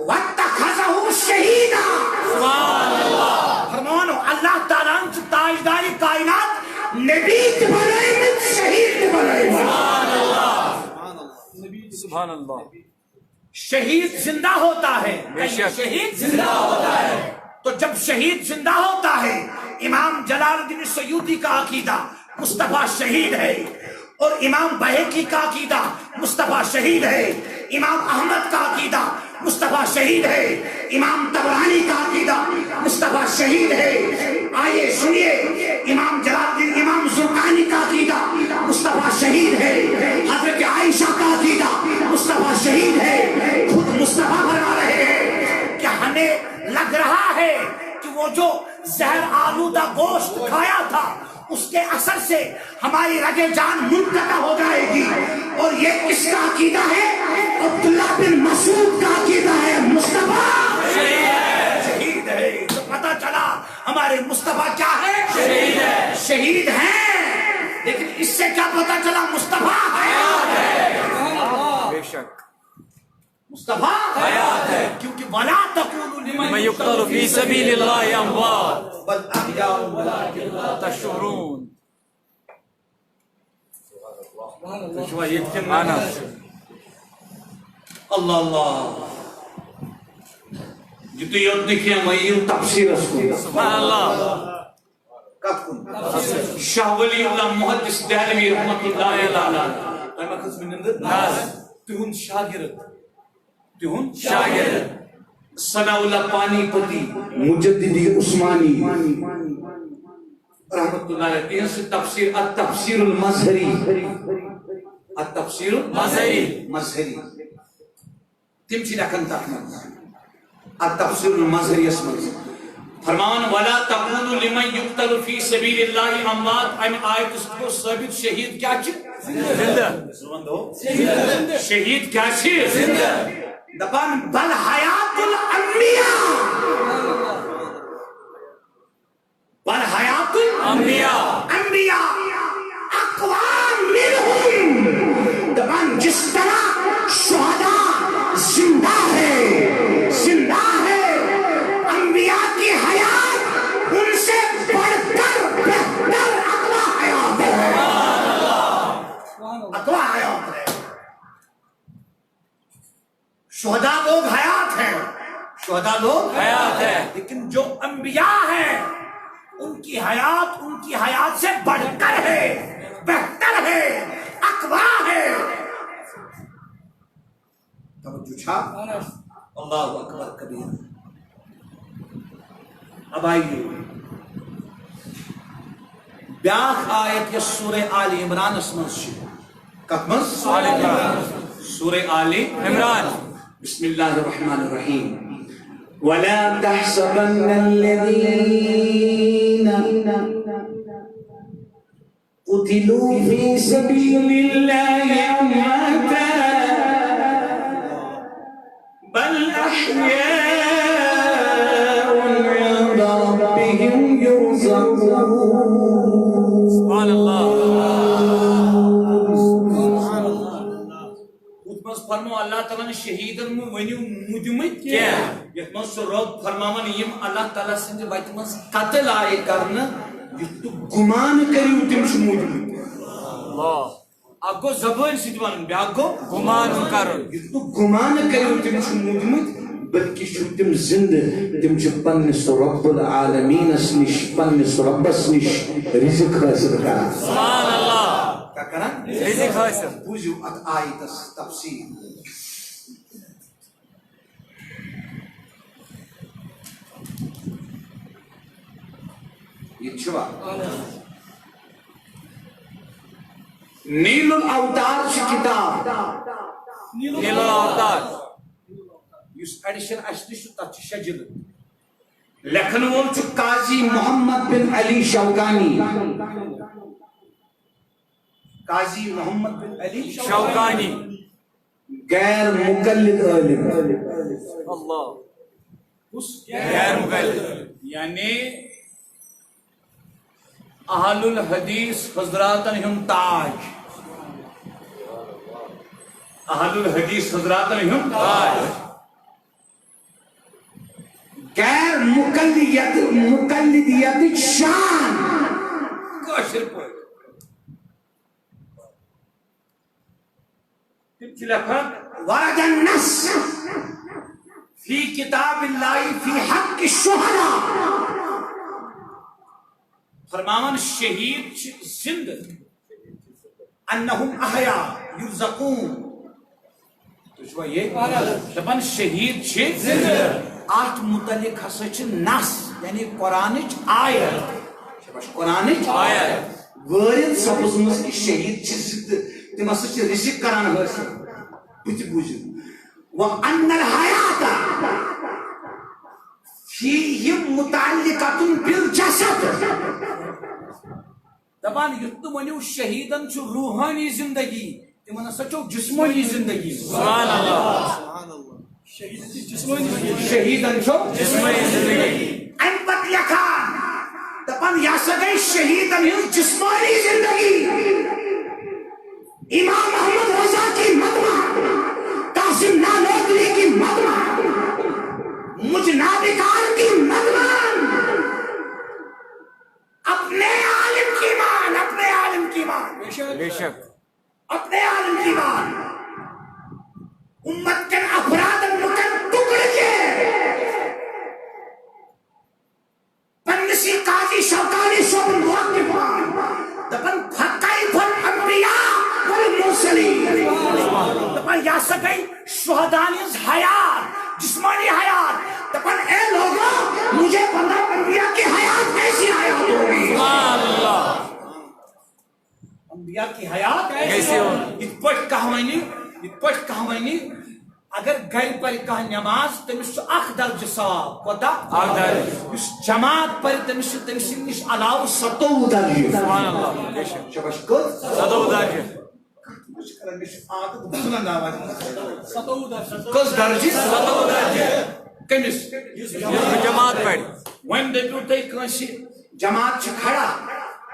واتخذہ شہیدا سبحان اللہ فرمان اللہ تعالیٰ نے تاجدار کائنات نبی بنائے میں شہید بنائے سبحان اللہ سبحان اللہ شہید زندہ ہوتا ہے بے شک شہید زندہ ہوتا ہے تو جب شہید زندہ ہوتا ہے امام جلال الدین سیوطی کا عقیدہ مصطفیٰ شہید ہے اور امام بہقی کا عقیدہ مصطفیٰ شہید ہے امام احمد کا عقیدہ مصطفیٰ شہید ہے امام طبرانی کا عقیدہ مصطفیٰ شہید ہے آئیے سنیے امام جلال الدین امام زرقانی کا عقیدہ مصطفیٰ شہید ہے حضرت عائشہ کا عقیدہ مصطفیٰ شہید ہے خود مصطفیٰ فرما رہے ہیں کہ ہمیں لگ رہا ہے کہ وہ جو زہر آلودہ گوشت کھایا تھا اس کے اثر سے ہماری رگ جان منقطع ہو جائے گی اور یہ کس کا عقیدہ ہے عبداللہ بن مسعود کا عقیدہ ہے مصطفیٰ شہید ہے تو پتہ چلا ہمارے مصطفیٰ کیا ہے شہید ہیں لیکن اس سے کیا پتہ چلا مصطفیٰ حیات ہے بے شک مصطفیٰ حیات ہے کیونکہ وَلَا تَقُولُوا من يقتل في سبيل الله اموات بل احیاء ولكن لا تشعرون شو يتكلم انا اللہ اللہ جتو یود دیکھیں وہی تفسیر اس کو سبحان اللہ کب کن شاہ ولی اللہ محدث دہلوی رحمت اللہ تعالی اما قسم ناز تہن شاگرد تہن شاگرد ثناء اللہ پانی پتی مجددی عثمانی رحمت اللہ علیہ سے تفسیر التفسیر المظہری التفسیر المظہری تم چی رکھن تاکنا التفسیر المظہری اسمت فرمان وَلَا تَقُولُوا لِمَنْ يُقْتَلُ فِي سَبِيلِ اللَّهِ اموات ام آیت اس کو ثابت شہید کیا چی زندہ شہید کیا چی زندہ دبان بل حیات الانبیاء بل حیات الانبیاء انبیاء اقوام منہم دبان جس طرح شہداء زندہ ہے انبیاء کی حیات ان سے بڑھ کر بہتر اقوى حیات ہے اقوى حیات ہے شہداء لوگ حیات ہیں شہداء لوگ حیات ہے لیکن جو انبیاء ہیں ان کی حیات سے بڑھ کر ہے بہتر ہے اقویٰ ہے توجہ چھا اللہ اکبر کبیر اب آئیے بیاخ آیت یا سورہ آل عمران اسمس کتمس سورہ آل عمران بسم اللہ الرحمن الرحیم وَلَا تَحْسَبَنَّ الَّذِينَ قُتِلُوا فِي سَبِيلِ اللَّهِ أَمْوَاتًا بَلْ أَحْيَاءٌ عِندَ رَبِّهِمْ يُرْزَقُونَ سبحان اللہ فرمو اللہ تعالیٰ نے شہیدن میں ونیو مجمد کیا یتمن سو رب فرماون یم اللہ تعالیٰ سنجھ ویتمن قتل آئے کرنا یتو گمان کریو تم شو مجمد اللہ آپ کو زبان سیدوان بیا کو گمان کرن یتو گمان کریو تم شو مجمد بلکہ شو تم زند تم شو پنس رب العالمین اسنش پنس رب اسنش رزق حاصل کرا سبحان اللہ کیا کران رزق حاصل بوزیو ات آیتس تفسیر یہ چھوا نیل الاوتار چھ کتاب نیل الاوتار یس ایڈیشن اشتہ تت شجل لکھن وول چھ قاضی محمد بن علی شوکانی قاضی محمد بن علی شوکانی غیر مقلد عالم اللہ غیر مقلد یعنی اہل الحدیث حضراتن ہم تاج اہل الحدیث حضراتن ہم تاج غیر مقلدیت شان کاشر پٲٹھۍ تم چھ لکھان ورد النص فی کتاب اللہ فی حق الشہداء فرماون شہید چھ زند انہم احیاء یرزقون تو چھوا یہ دپان شہید چھ زند آت متعلق ہسا چھ نص یعنی قرآنچ آیت قرآنچ آیت وارد سپزمس کہ شہید چھ زند تم ہسا چھ رزق کران حاصل بت بوجھ وان الحیات فیہم متعلقۃ بالجسد دپان یت ونیو شہیدن چھ روحانی زندگی تمن ہسا چھ جسمانی زندگی سبحان اللہ شہیدن چھ جسمانی زندگی ام پت لکھان دپان یہ سا گئی شہیدن ہن جسمانی زندگی امام محمد رضا کی مدمع قاسم نانوتوی کی مدمع مجنابکار کی مدمع اپنے عالم کی مان اپنے عالم کی مان بے شک اپنے عالم کی مان امت کے افراد مکن ٹکڑ کے پنسی قاضی شوکانی شعب الواقفان دپن فقائف الانبیاء والمرسلین دپن یا سکئی شہدانیز حیات جسمانی حیات دپن اے لوگوں مجھے پتہ انبیاء کی حیات کیسی حیات ہوگی سبحان اللہ انبیاء کی حیات کیسی ہوگی ات پٹ کہوانی اگر گھر پر کہا نماز تمس اخ درجہ ثواب کوتا اخ درجہ اس جماعت پر تمس نش علاوہ 100 درجہ سبحان اللہ بے شک شبش کل 100 درجہ کس درجہ 100 درجہ کمس جماعت پڑھ ون دپیو تھی کنسی جماعت چھ کھڑا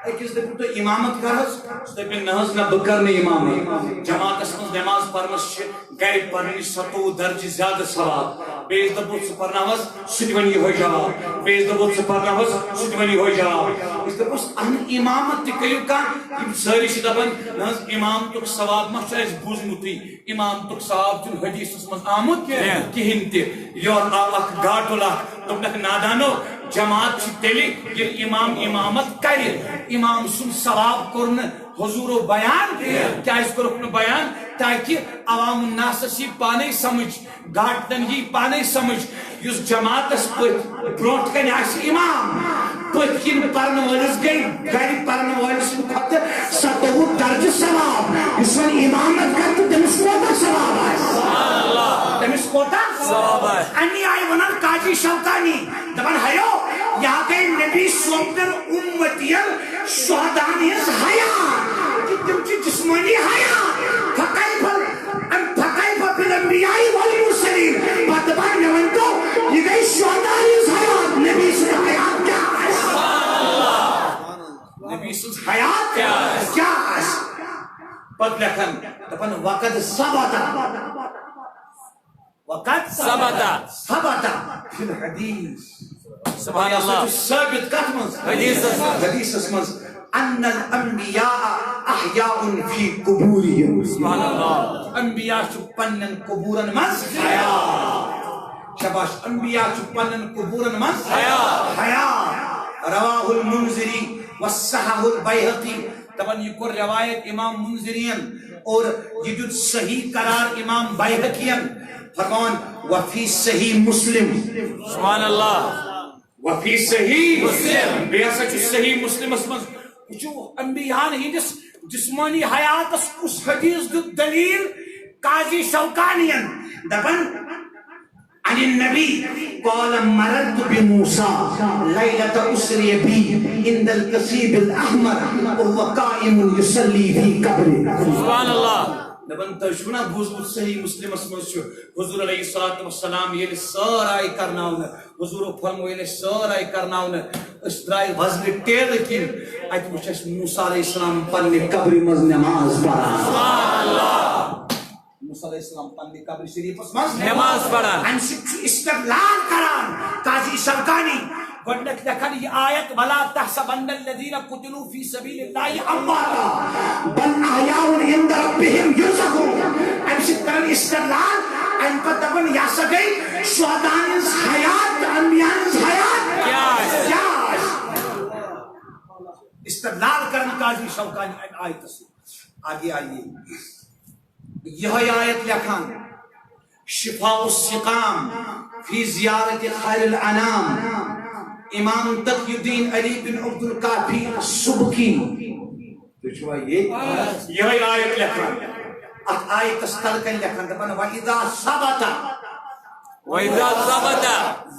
اکس دپیو تھی امامت کرس دپن نہز نہ بکر نے امامت جماعت اس مز نماز پرنس چھ گھر پرنی 100 درجہ زیادہ ثواب بیس دبوت سے پرناوز سجونی ہو جواب بیس دبوت سے پرناوز سجونی ہو جواب اس دبوس ان امامت تہ کریو کا یم ساری چھ دپن نہز امام تک ثواب ما چھ اس بوزمتی امام تک ثواب چھ حدیث اس مز آمد کہین تہ یور اخ گاٹولا دپنک نادانو جماعت چھ تیلی یہ امام امامت کرے امام سن ثواب کرن حضور و بیان کیا اس کو رکن بیان تاکہ عوام الناس سی پانے سمجھ گھاٹن ہی پانے سمجھ یس جماعت اس پر بروٹ کن آسی امام پتکن پرن والس گئی گھر پرن والس خط 100 درجہ ثواب اس ون امامت کرتے تمس کوتا ثواب آئے تمس کوتا ثواب آئے انی آئی ونن قاضی شوکانی دبن ہیو یہاں گئی نبی سوپن امتین شہدانیز حیات تم چی جسمانی حیات فقائف بالانبیاء والمرسلین باتبار نوانتو یہ گئی شہدانیز حیات نبی سے حیات کیا ہے نبی سے حیات کیا ہے پت لکھن دپن وقت ثبتا فی الحدیث سبحان اللہ ثابت کتمز حدیث اسمز ان الانبیاء احیاء فی قبورہم سبحان اللہ انبیاء چھ پنن قبورن مز حیات شباش انبیاء چھ پنن قبورن مز حیات رواہ المنذری والصحح البیہقی دپان یہ کور روایت امام منذرین اور یہ دیت صحیح قرار امام بیہقین فرمان وفی صحیح مسلم سبحان اللہ وفی صحیح مسلم بیسا چھ صحیح مسلم اسمز وچو انبیاء ہندس جسمانی حیات اس حدیث دیت دلیل قاضی شوکانین دپن عن النبي قال مررت بموسى ليلة أسري بي عند الكثيب الأحمر وهو قائم يصلي في قبره سبحان اللہ دپن تشونا بوزمت صحیح مسلم اسمز چھو حضور علیہ الصلوۃ والسلام یہ سارے کرناون حضور فرمو یہ سارے کرناون اس درائے وزن ٹیل کن ات وچھ موسی علیہ السلام پنہ قبر مز نماز پڑھان سبحان اللہ موسی علیہ السلام پنہ قبر شریف مز نماز پڑھان ان استدلال کران قاضی شوکانی گڈنک لکھن یہ آیت ولا تحسبن الذين قتلوا في سبيل الله امواتا بل احياء عند ربهم يرزقون ان شکرن استدلال ان پر دبن یا سگئی شہداء حیات انبیاء حیات کیا استدلال کرن قاضی شوکانی ان آیت سے آگے آئیے یہ آیت لکھن شفاء السقام فی زیارت خیر الانام امام تقی الدین علی بن عبد القافی السبکی یہ آیت لکھن ات آیت استلکن لکھن دپن وَإِذَا ثَبَتَ وَإِذَا ثَبَتَ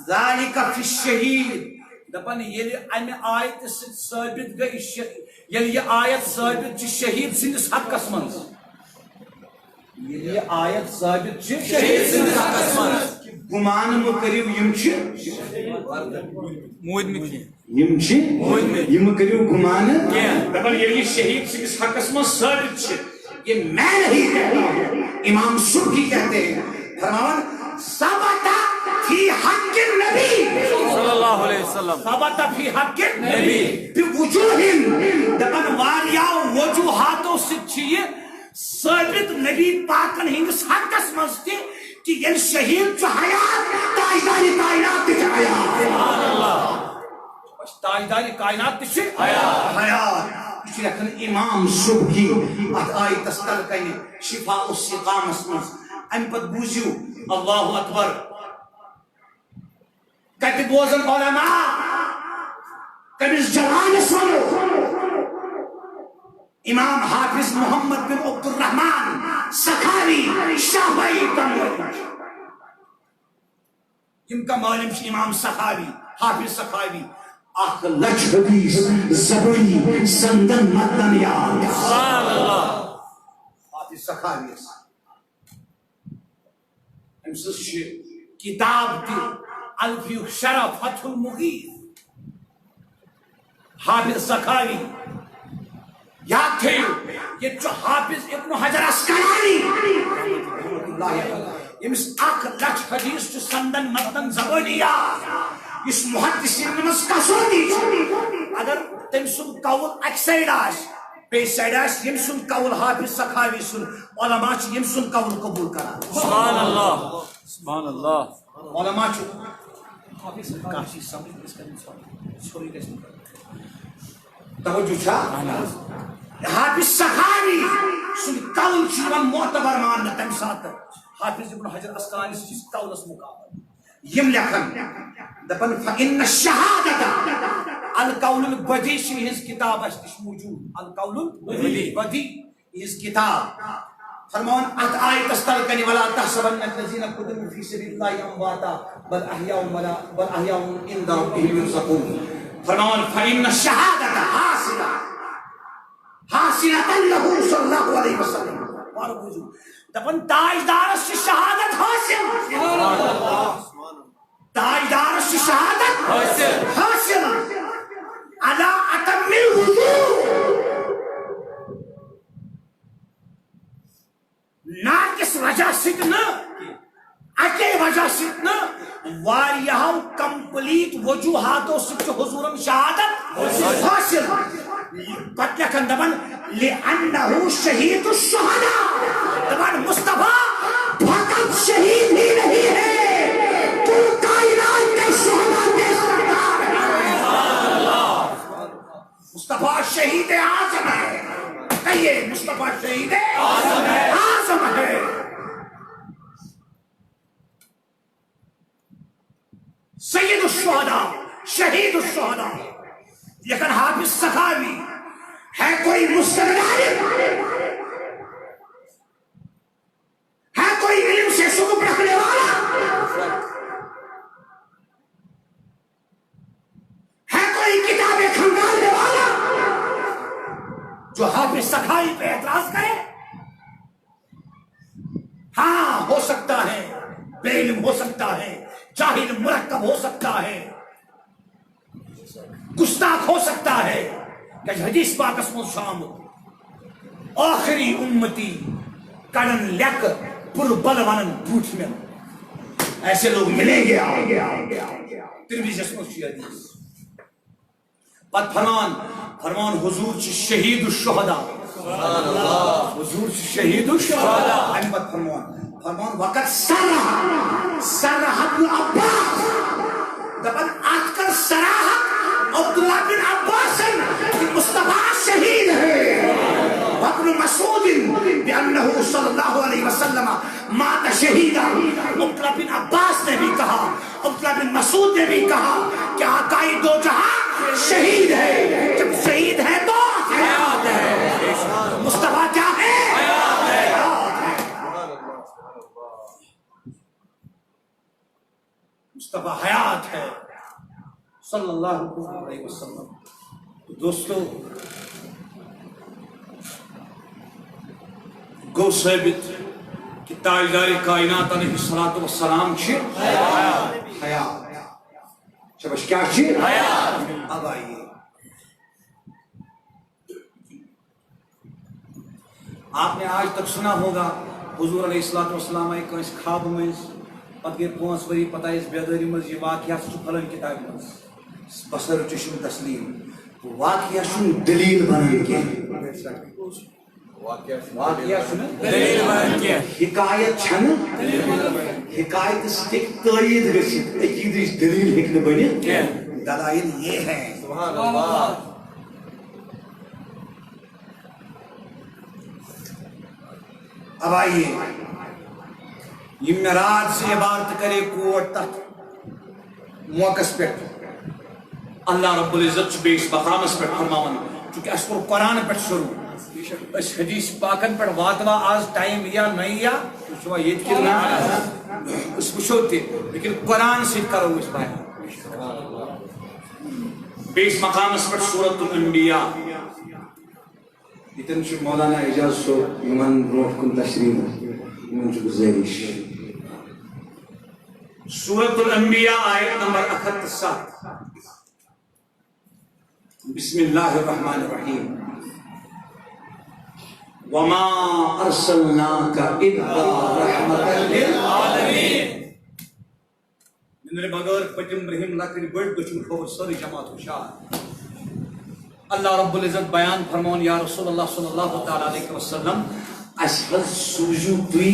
ذَلِكَ فِي الشَّهِيدِ دپن یل امہ آیت ثابت گئی یل یہ آیت ثابت چھ شہید سندس حقس منز یہ آیت ثابت چھ شہید سندس حقس منز گمان مو کریو یم چھ موید میں یم کریو گمان کیا دپن یہ شہید سندس حقس منز ثابت چھ یہ میں نہیں کہتا ہوں امام سبکی کہتے ہیں فرمان ثبت فی حق النبی صلی اللہ علیہ وسلم ثبت فی حق نبی بوجوہ دپن واریاں وجوہاتوں سے چھ ثابت نبی پاکن ہندس حقس مز تہ کہ یہ شہید چھ حیات تاجدار کائنات تہ حیات سبحان اللہ تاجدار کائنات تہ حیات یہ لکھن امام سبکی ات آیت استلکن شفاء السقام اسمز ام پت بوزیو اللہ اکبر کت بوزن علماء کمس جوانس ونو امام حافظ محمد بن عبد الرحمن سخاوی شاہبائی تنویر ان کا معلم امام سخاوی حافظ سخاوی اخ لچ حدیث زبری سندن مدن یاد سبحان اللہ حافظ سخاوی امسس کتاب تی الفی شرف فتح المغیث حافظ سخاوی یاد تھے یہ جو حافظ ابن حجر اسقلانی یمس اخ لچ حدیث چھ سندن متن زبانیہ اس محدثین نمس کسوتی اگر تم سن قول اک سائڈ آس بے سائڈ آس یم سن قول حافظ سخاوی سن علماء چھ یم سن قول قبول کران سبحان اللہ سبحان اللہ علماء چھ حافظ کافی سمجھ اس کا سوری کیسے توجہ چھا حافظ سخاوی سن قول چھ معتبر مان تم سات حافظ ابن حجر اسقلانی اس قول اس مقابل یم لکھن دپن فإن الشهادة القول البدی چھ ہز کتاب اس موجود القول البدی ہز کتاب فرمان ات آیت استلکن ولا تحسبن الذين قتلوا في سبيل الله امواتا بل احياء عند ربهم يرزقون فرمان فإن الشهادة حاصلة له صلى الله عليه وسلم دپن تاجدار سے شہادت حاصل تاجدار سے شہادت حاصل علی اتم الوضوء نہ کس وجہ سے نہ اکے وجہ سے نہ واریہو کمپلیٹ وجوہاتوں سے حضورم شہادت حاصل پتہ کندبن لأنه شہید الشہداء دبن مصطفیٰ فقط شہید ہی نہیں ہے تو کائنات کے شہداء کے سردار ہے مصطفیٰ شہید اعظم ہے کہیے مصطفیٰ شہید اعظم ہے. سید الشہداء، شہید الشہداء. لیکن حافظ سخاوی ہے کوئی مستند عالم، ہے کوئی علم سے شغف رکھنے والا، ہے کوئی کتابیں کھنگالنے والا جو حافظ سخاوی پہ اعتراض کرے؟ ہاں ہو سکتا ہے بے علم ہو سکتا ہے، جاہل مرکب ہو سکتا ہے، گستاخ ہو سکتا ہے، کہ حدیث پاک اسم شام آخری امتی کڑن لیک پر بل ونن بوٹ میں، ایسے لوگ ملیں گے. ترمذی اسم حدیث پت فرمان حضور چھ شہید الشہداء، حضور چھ شہید الشہداء. ام پت فرمان وقت سرح ابن عباس دپن آتکر سراحت عبداللہ بن عباس مصطفیٰ شہید ہے. وابن مسعود بأنه صلی اللہ علیہ وسلم مات شہیدا. عبداللہ بن عباس نے بھی کہا، عبداللہ بن مسعود نے بھی کہا کہ آقائے دو جہاں شہید ہے. جب شہید ہے تو حیات ہے. مصطفیٰ کیا ہے؟ حیات ہے. مصطفیٰ حیات ہے صلی اللہ علیہ وسلم. دوستو گو ثابت کہ تاجدار کائنات علیہ الصلوۃ والسلام چھ حیات. شبش کیا چھ حیات. اب آئیے آپ نے آج تک سنا ہوگا حضور علیہ الصلوۃ والسلام آئی کنس خواب مز پتہ گئی 5 وری پتہ اس بیداری مز یہ واقعہ پھلن کتاب مز بصر چشم تسلیم. واقعہ سن دلیل بنان کی، واقعہ سن دلیل بیان کیا. حکایت چھن حکایت سے تائید گژھت عقیدچ دلیل ہیکہ بنت. دلائل یہ ہیں. سبحان اللہ. اب آئیے یہ معراج سے عبارت کرے کوٹ تک موقع پہ اللہ رب العزت بیس مقامس پہ فرماون چونکہ اس کو قرآن پہ شروع اس حدیث پاکن پہ واتوا آج ٹائم یا نہیں یا شما یہ کرنا اس وشو تے لیکن قرآن سے کرو اس بیان. بیس مقامس پہ سورۃ الانبیاء اتن چھ مولانا اعجاز صاحب یمن برونٹ کن تشریح یمن چھ گزارش. سورۃ الانبیاء آیت نمبر 78. بسم اللہ الرحمن الرحیم. وما ارسلناک الا رحمتا للعالمین. بغیر پتم رحم لکڑ بڑ دچن کھور ساری جماعت خوشحال. اللہ رب العزت بیان فرمون یا رسول اللہ صلی اللہ تعالی علیہ وسلم اس حض سوجو تھی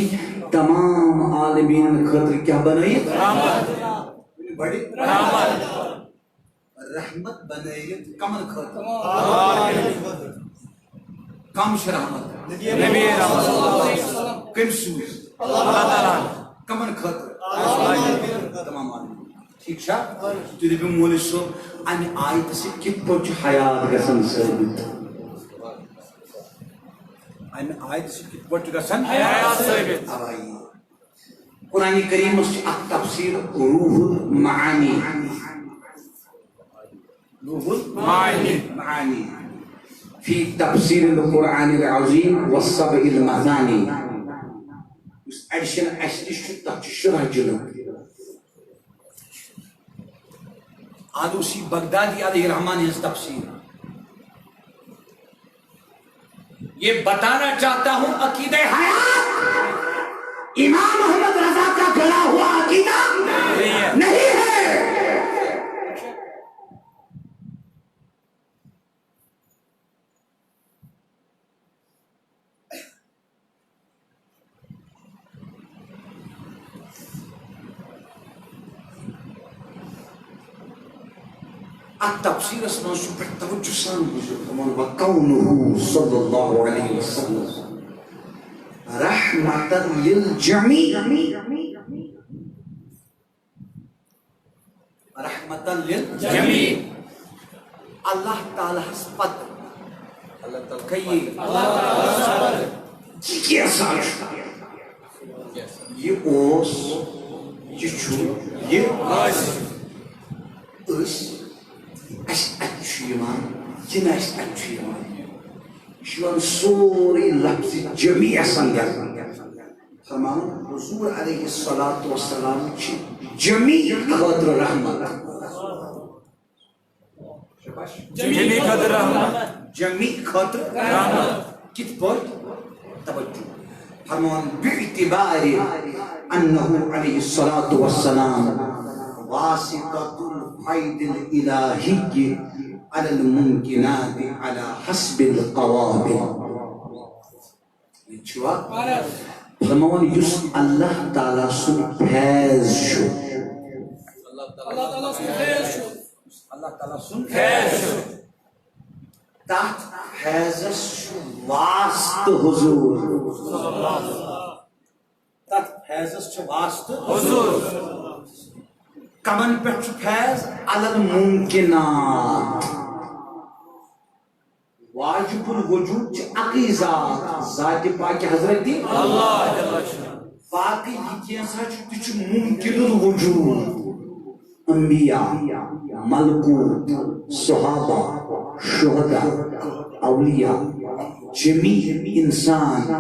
تمام عالمین خاطر کیا بنائی رحمت. بڑی رحمت بنائیت کمن خاطر کم رحمت نبی رحمت کم سوز اللہ تعالیٰ کمن خاطر تمام عالمین. ٹھیک چھا تو دے مولوی صاحب ان آیت سے کت پوچھ حیات گژھن ثابت. ان آیت سے کت پوچھ گژھن حیات ثابت. اب آئیے قرآن کریم اس اک تفسیر روح المعانی. روح المعانی فی تفسیر القرآن العظیم والسبع المثانی. اس ایڈیشن ایسٹش تک شرح جلد آلوسی بغدادی علیہ الرحمن اس تفسیر. یہ بتانا چاہتا ہوں عقیدہ حیات امام محمد رضا کا گڑا ہوا عقیدہ نہیں ہے. التفسير اسمه سبحانه توجه سان وكونه صلى الله عليه وسلم رحمة للجميع رحمة للجميع اللہ تعالیٰ پت کئی کیسا یہ اوس یہ چھو یہ اس اچھی ایمان جن اچھی ایمان سوری لفظ جمیع سنگر فرمان حضور علیہ الصلاة والسلام جمیع خاطر رحمت جمیع خاطر رحمت جمیع خاطر رحمت کت پر توجہ فرمان باعتبار انه علیہ الصلاة والسلام واسطة الحيد الإلهي على الممكنات على حسب القوابل فرمان يس الله تعالى سن فیض شو اللہ تعالیٰ سن فیض شو تحت فیضس شو واسط حضور تحت فیضس شو واسط حضور کمن پہ فیض علی الممکنات واجب الوجود اقی ذات پاک حضرت اللہ باقی یہ کیسا چھ ممکن الوجود انبیاء ملکوت صحابہ شہداء اولیاء جمیع انسان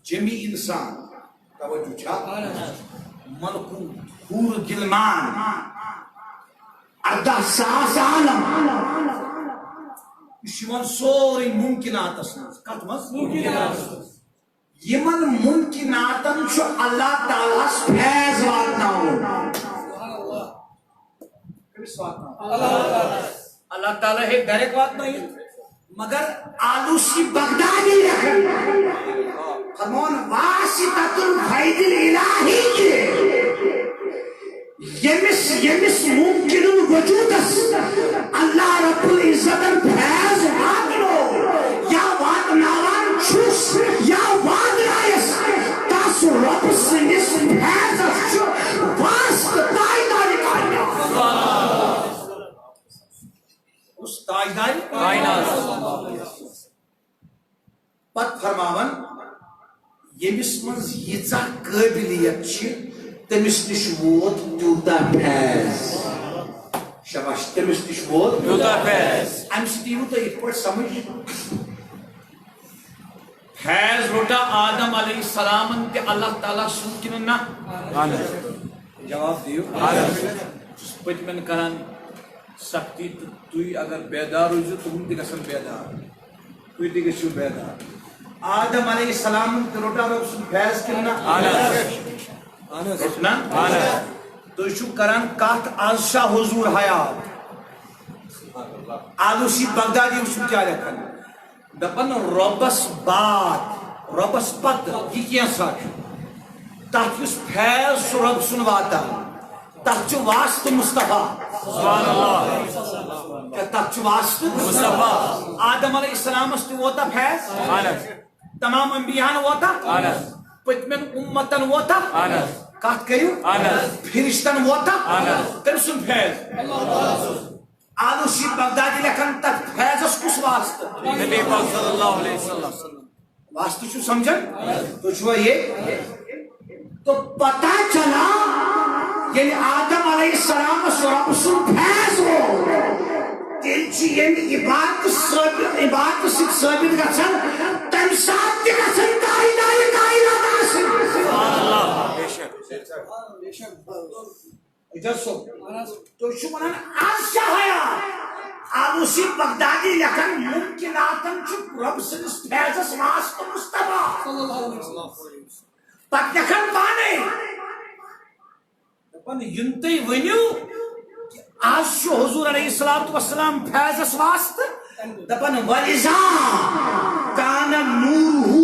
جمیع انسان توجہ چھا ملکوت حور گلمان اردہ ساس عالم یہ سوری ممکنات کت مز یمن ممکناتن چھو اللہ تعالیٰ فیض واتناؤن اللہ تعالیٰ ہے ڈائریکٹ واتناؤن مگر آلوسی بغدادی رکھن فرمان واسطۃ الفیض الالہی کے یمس ممکن الوجود اللہ رب العزت فیض واتنو یا واتناوان چھوس یا واتنائس تاس رب سنس فیض چھو واسط تائیداری کائنات اس تائیداری کائنات پت فرماون یمس منز یژا قابلیت چھ تمس نش ووت تیوتا فیض شاباش تمس نش ووت تیوتا فیض ام سٹیو تو ایک پٹ سمجھ فیض روٹا آدم علیہ السلام تے اللہ تعالیٰ سن کن نہ جواب دیو پتمن کران سختی تھی اگر بیدار روزو تم تہ گژھن بیدار تھی تہ گژھو بیدار آدم علیہ السلام تے روٹا رب سن فیض کن نہ روٹنا تو چھو کران کات آز شاہ حضور حیات آلوسی بغدادی وچھو کیا لکھن دپن ربس بات ربس پت یہ کیا ساتھ تحت اس فیض رب سن واتا تحت واسط مصطفیٰ سبحان اللہ تحت واسط مصطفیٰ آدم علیہ السلام است ووتا فیض تمام انبیاء ووتا پتمن امتن ووتا کات کریو فرشتن ووتا تم سن فیض آلوسی بغدادی لکھن تک فیضس کس واسط نبی پاک صلی اللہ علیہ وسلم واسط چھو سمجھن تو چھو یہ تو پتا چلا یعنی آدم علیہ السلام رب سن فیض ہو تیل یعنی عبادت ثابت گژھن تم ساتھ تہ گژھن کائنات آسن سبحان اللہ بے شک تو چھو ونان آز شاہ حیات آلوسی بغدادی لکھن ممکناتن چھو رب سنس فیضس واسط مصطفیٰ پت لکھن پانے دپن ینتی ونیو آز چھو حضور علیہ السلام فیضس واسط دپن ولذا کان نورہ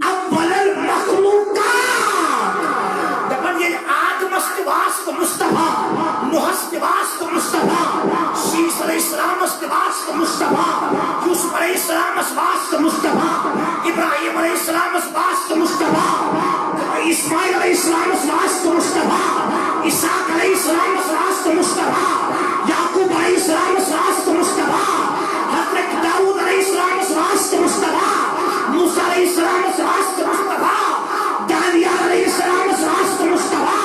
اول المخلوقات دپن یہ آدم است واسط مصطفیٰ نوحس واسطہ مصطفیٰ ابراہیم علیہ السلام واسطہ مصطفیٰ اسماعیل علیہ السلام واسطہ مصطفیٰ اسحاق علیہ السلام واسطہ مصطفیٰ یعقوب علیہ السلام واسطہ مصطفیٰ حضرت داؤد علیہ السلام واسطہ مصطفیٰ موسیٰ علیہ السلام واسطہ مصطفیٰ دانیال علیہ السلام واسطہ مصطفیٰ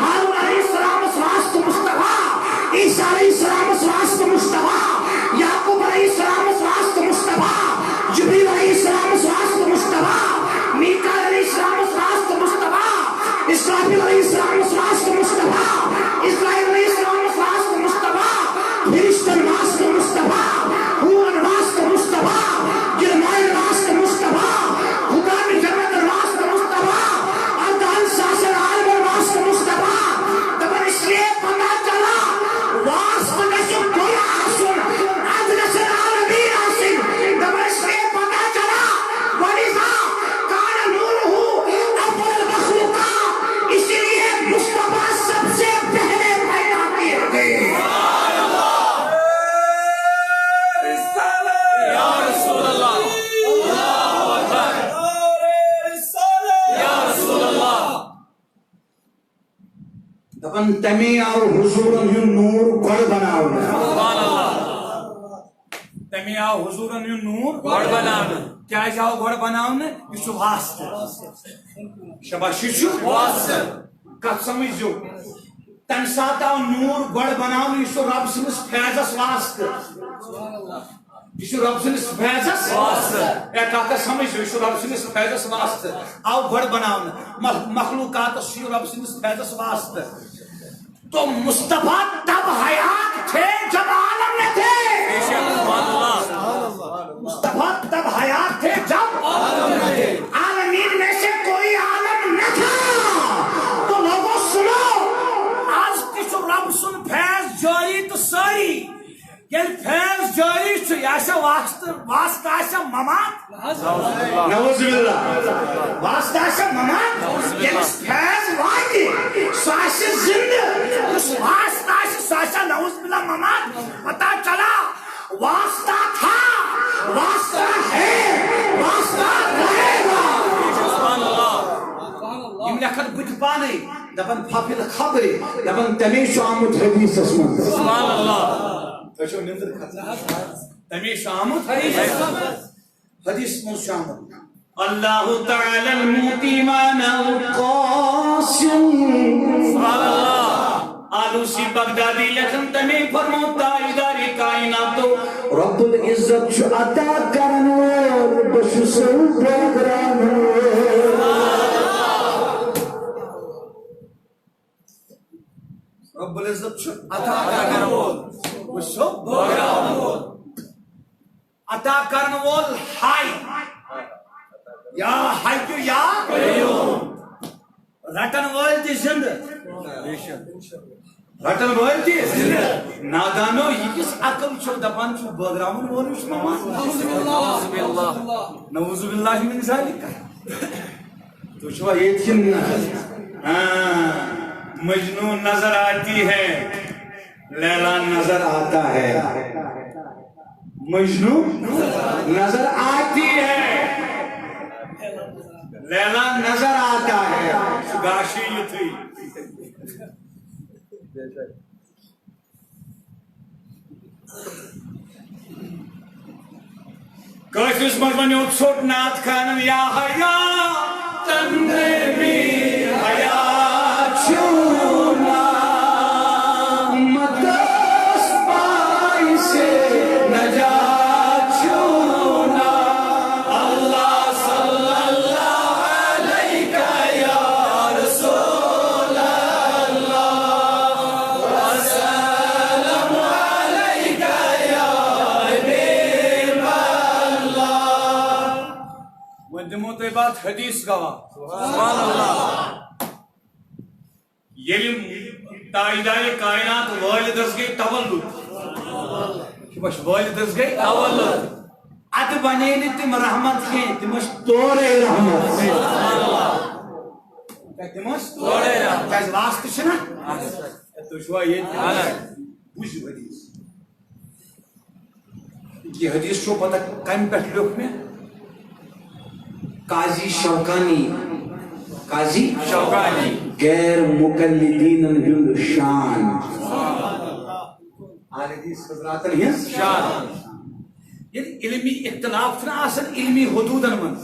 ہارون علیہ السلام واسطہ مصطفیٰ عیسیٰ علیہ السلام واسطہ مصطفیٰ یعقوب علیہ السلام واسطہ مصطفیٰ جبریل علیہ السلام واسطہ مصطفیٰ میکائیل علیہ السلام واسطہ مصطفیٰ اسرافیل علیہ السلام واسطہ مصطفیٰ اسرائیل علیہ السلام واسطہ مصطفیٰ فرشتن واسطہ مصطفیٰ ہورن واسطہ مصطفیٰ جرمائل واسطہ مصطفیٰ حکام جنت واسطہ مصطفیٰ اردان ساسر عالم واسطہ مصطفیٰ دبر اس لیے پتا چلا واسطہ نشم کوئی آسن آج نشر عالمین آسن دبر اس لیے پتا چلا وَلِذَا كَانَ نُورُهُ أَفْضَلَ الْمَخْلُوقَاتِ اسی لیے مصطفیٰ سب سے پہلے پیدا کیے گئے یا رسول اللہ اللہ اکبر یا رسول اللہ دپن تمی آو حضورن ہن نور گڑ بناونا سبحان اللہ تمی آو حضورن ہن نور گڑ بناونا کیا آو گڑ بناونا یہ چھو واسطہ شباش یہ چھو واسطہ کت سمجھو تم سات آو نور گڑ بناونا یہ چھو رب سنس فیضس واسطہ یہ چھو رب سنس فیضس واسطہ اے کاتا سمجھو یہ چھو رب سنس فیضس واسطہ آو گڑ بناونا مخلوقات اس چھو رب سنس فیضس واسطہ تو مصطفیٰ تب حیات تھے جب عالم میں تھے بے شک سبحان اللہ مصطفیٰ تب حیات تھے جب عالمین میں سے کوئی عالم نہ تھا تو لوگوں سنو آج کچھ رب سن فیض جاری تو ساری یل فیض جاری چھو یا واسطہ آشا ممات نعوذ باللہ واسطہ آشا ممات یل فیض واقعی سو آشا زندہ اس واسطہ آشا سو آشا نعوذ باللہ ممات پتا چلا واسطہ تھا واسطہ ہے واسطہ رہے گا سبحان اللہ یم لکھن بُتھ پانے دپن پھپل خبر دپن تمیش آمد حدیث اسمن سبحان اللہ تشو نظر کھتا تمیش آمد حدیث من شامل اللہ تعالی الموتی مانا القاسم سبحان اللہ آلوسی بغدادی لکھن تمی فرمو تائیداری کائناتو رب العزت چو عطا کرنو بشو سن پروگرامو رب العزت چھو عطا کرنوول وشو پروگرامول عطا کرنوول ہائی یا حیو یا قیوم رٹن وول تی زندہ رٹن وول تی زندہ نادانو یہ کس عقل چھو دپان چھو پروگرامول وول وش ممان نعوذ باللہ من ذالک تو چھو یہ کن مجنون نظر آتی ہے لیلا نظر آتا ہے مجنون نظر آتی ہے لیلا نظر آتا ہے گاشی یہ تھی کاشس مزمنیو چھوٹ نات خانم یا حیا تندے بھی حیا چھونا مدس پائی سے نجات چھونا اللہ صلی اللہ علیہ یا رسول اللہ وسلم علیہ یا حبیب اللہ ودمو تو بات حدیث گواہ سبحان اللہ یلی تائیدار کائنات والدس گئی تولد بس والدس گئی تولد ات بنے نی تم رحمت کی تمس توڑے رحمت تمس توڑے رحمت کیس واسطہ چھنا تو شو یہ بوجھ حدیث یہ حدیث چھو پتہ کم پہ لکھ میں قاضی شوکانی غیر مقلدین ہند شان حدیث حضرات ہند شان یعنی علمی اختلاف چھنا آسن علمی حدودن من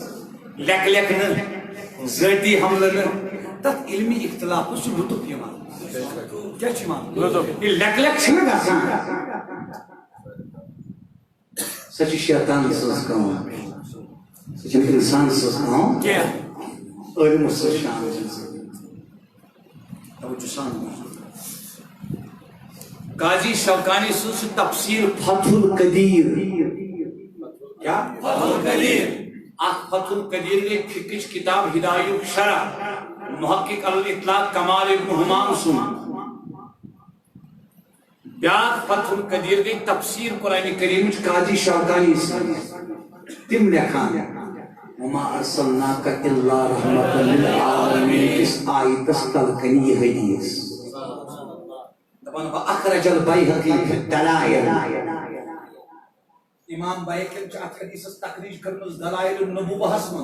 لیک لیک نہ ذاتی حملہ نہ تت علمی اختلاف اس لطف یمان کیا چھ مان لطف یہ لیک لیک چھنا گژھان سچ شیطان سوز کام سچ انسان سوز کام کیا علم سوز شان توجہ سان قاضی شوکانی سوز تفسیر فتح القدیر کیا فتح القدیر فتح القدیر نے فقہ کتاب ہدایت شرح محقق الاطلاق کمال ابن حمام سن بیاق فتح القدیر نے تفسیر قرآن کریم قاضی شوکانی تم لکھان وما ارسلناک الا رحمت للعالمین اس آیت تلکنی یہ حدیث اخرج البیہقی فی الدلائل امام بائیکل چا حدیث تخریج کرنس دلائل النبوہ اسم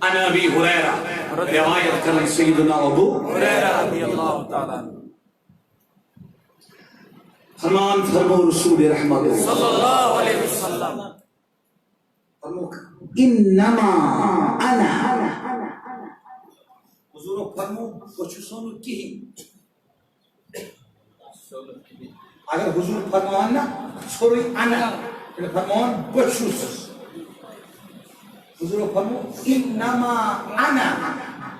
انا ابی حریرہ روایت کرن سیدنا ابو حریرہ رضی اللہ تعالیٰ فرمان فرمو رسول رحمت صلی اللہ علیہ وسلم انما انا حضور فرمو کچھ سونو کی اگر حضور فرمان نا سوری انا فرمان بچوس حضور فرمو انما انا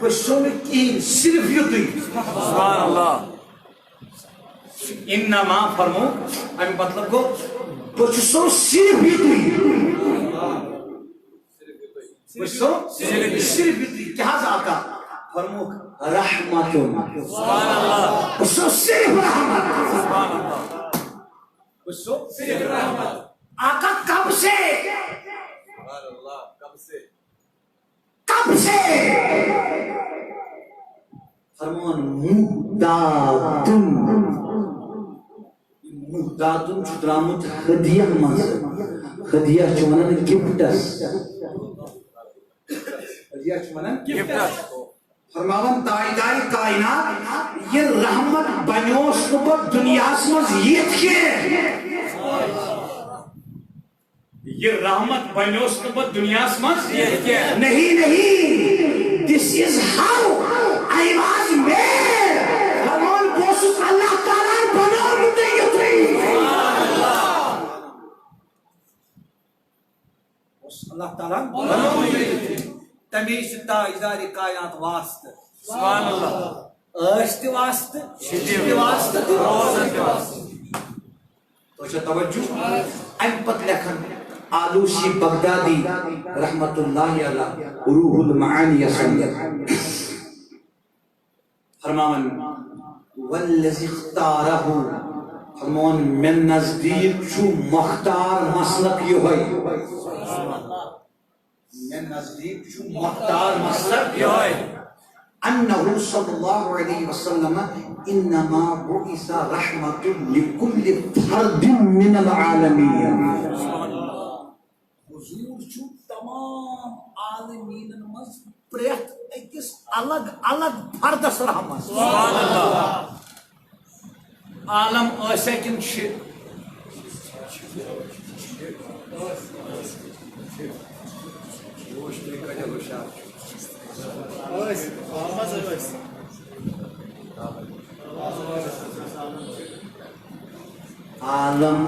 کچھ سونو کی صرف یوتی سبحان اللہ انما فرمو امی مطلب کو کچھ سو صرف یوتی کچھ سو صرف یوتی کیا آقا فرمو رحمت سبحان اللہ کچھ سو صرف رحمت سبحان اللہ کچھ سو صرف رحمت آقا کب سے سبحان اللہ کب سے فرمان مہداتن مہداتن چھ درامت ہدیہ مز ہدیہ چھ ونان گفٹس ہدیہ چھ ونان گفٹس فرماون تائیدائی کائنات یہ رحمت بنیوس نبت دنیا سمز یہ یہ رحمت بنیوس نبت دنیا سمز نہیں this is how I was made فرمان بوسس اللہ تعالیٰ بنا مجھے یتری اللہ تعالیٰ بنا مجھے تمیز تائیداری کائنات واسط سبحان اللہ اشت واسط شدی واسط روزت واسط تو چھا توجہ ام پت لکھن آلوسی بغدادی رحمت اللہ علیہ روح المعانی سنگر فرمان والذی اختارہ فرمان من نزدیک چھو مختار مسلک یہ ہے من نزدیک چھو مختار مسلک یہ ہے انہو صلی اللہ علیہ وسلم انما بعث رحمت لکل فرد من العالمین حضور چھو تمام عالمین مز پریت ایکس الگ الگ فردس رحمت سبحان اللہ عالم ایسے کن چھ عالم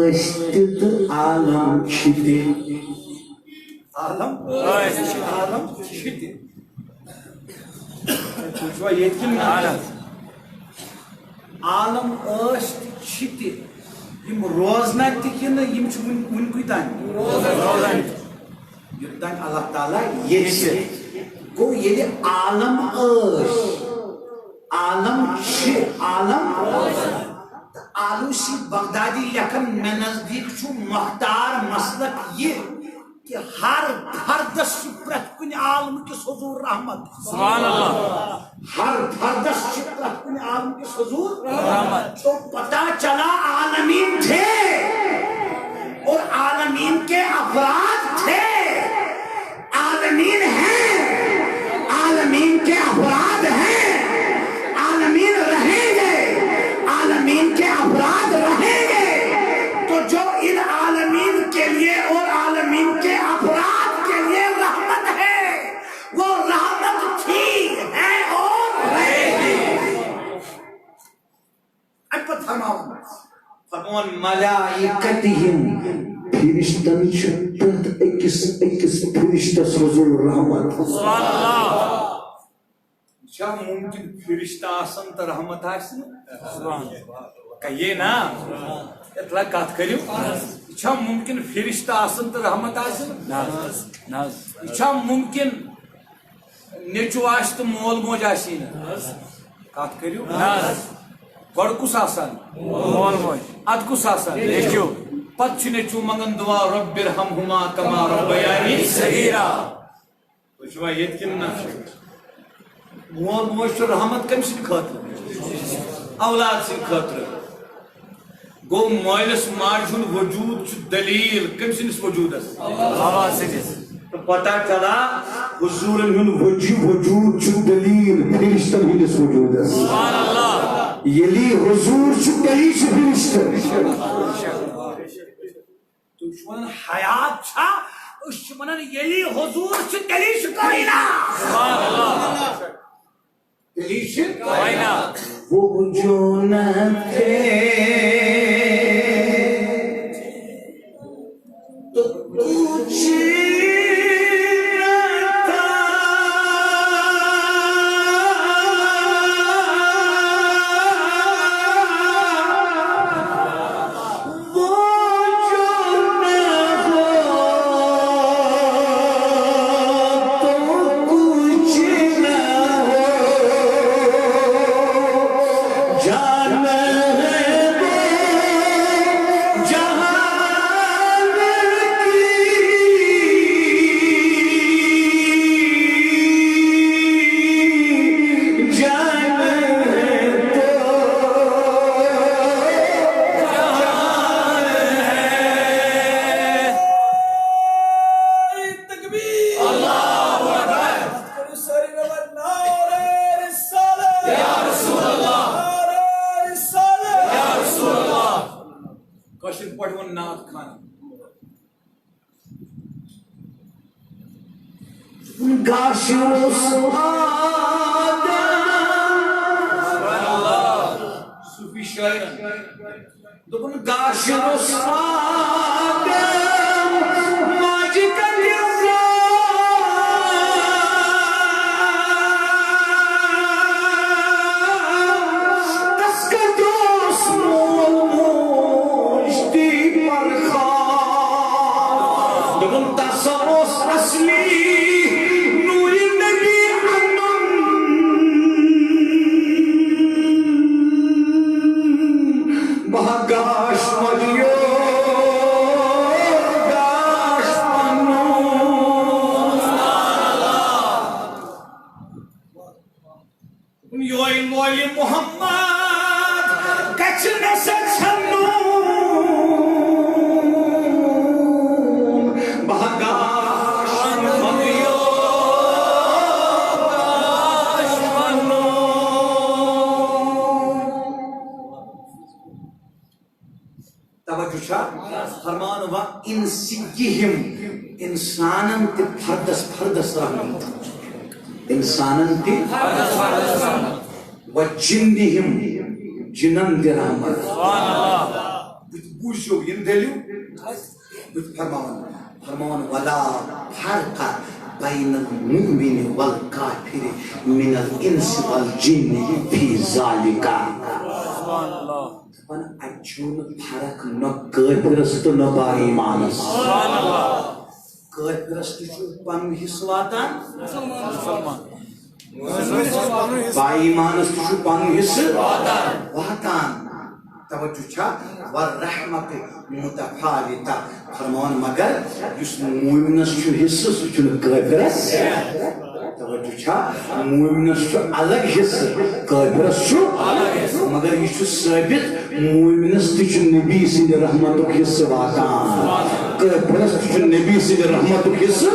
اشتد عالم چھتے عالم عالم چھتے چھوچوا یہ کن عالم اشت چھتے یم روزنا تکن یم چھ من کوئی تان روزن یتان اللہ تعالیٰ یہ گو یہ عالم اش عالم چھ عالم آلوسی بغدادی لکھن میں نزدیک چھو مختار مسلک یہ کہ ہر فردس پرت کن عالم کس حضور رحمت سبحان اللہ ہر فردس پرت کن عالم کس حضور رحمت تو پتہ چلا عالمین تھے اور عالمین کے افراد تھے عالمین ہیں عالمین کے افراد ہیں عالمین رہیں گے عالمین کے افراد رہیں گے تو جو ان عالمین کے لیے اور عالمین کے افراد کے لیے رحمت ہے وہ رحمت تھی ہے اور رہے گی اب پر فرماؤں ملائکتہم فرشتن چھ پرت اکس فرشتس حضور رحمت سبحان اللہ کیا ممکن فرشتہ آسن تو رحمت آسن سبحان کہیے نا اطلاع کات کریو کیا ممکن فرشتہ آسن تو رحمت آسن ناز ناز کیا ممکن نیچو آس تو مول موج آسین کات کریو ناز گوڑ کس آسان مول موج اد کس آسان نیچو پت نیچو منگن دعا رب ارحمہما کما ربیانی صغیرا وچوا یہ کن نا مول موج تو رحمت کم سن خاطر اولاد سن خاطر گو مولس ماج ہن وجود چھ دلیل کم سنس وجود اس آواز سجس تو پتہ چلا حضورن ہن وجود چھ دلیل فرشتن ہندس وجود اس سبحان اللہ یلی حضور چھ دلیل چھ فرشتن تو شون حیات چھا اس منن یلی حضور چھ دلیل چھ کائنا سبحان اللہ دلیل چھ وائنا وہ جو نہ تھے تو کچھ صوفی شاعر دبن گاشر سادم ماجد فرمان و انسیہم انسانن تے فردس رحمت انسانن تے فردس رحمت و جنہم جنن تے رحمت سبحان اللہ بوشو ین دلیو فرمان ولا فرق بین المؤمن والکافر من الانس والجن فی ذالکا سبحان اللہ ان اچھون فرق نہ کافرس تو نہ با ایمانس سبحان اللہ کافرس تو پن حصہ واتان مسلمان با ایمانس تو پن حصہ واتان توجہ چھا والرحمت متفاوتہ فرمان مگر یس مومنس چھُ حصہ سُہ چھُنہٕ کافرس توجہ چھا مومنس چھُ الگ حصہ کافرس چھُ مگر یہ چھُ ثابت مومنس تہِ چھُ نبی سٕنٛدِ رحمتُک حصہ واتان کافرس تہِ چھُ نبی سٕنٛدِ رحمتُک حصہ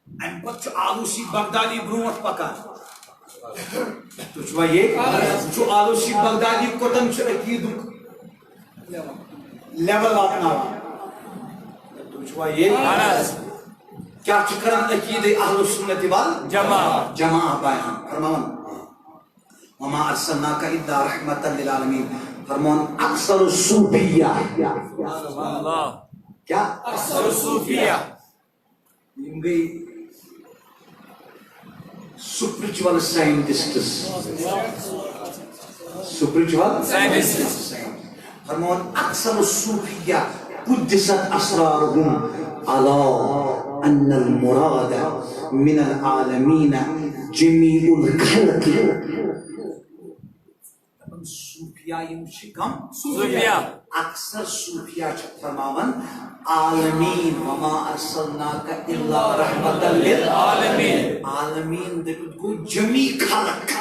ام پتہ آلوسی بغدادی برونٹ پکان تو چھوا یہ آلوسی بغدادی کوتن عقید لیول واتناوان تو چھوا یہ کیا کران عقید اہل سنت جماع بیان فرمان وما ارسلناک الا رحمتا للعالمین فرمان اکثر الصوفیہ کیا اکثر الصوفیہ یم گئی spiritual scientists فرمان اکثر الصوفیہ قدست اسرارهم على ان المراد من العالمین جمیع الخلق صوفیاء یم چھ کم صوفیہ اکثر صوفیاء چھ فرماون عالمین وما ارسلناک الا رحمتا للعالمین عالمین دپت گو جمیع خلق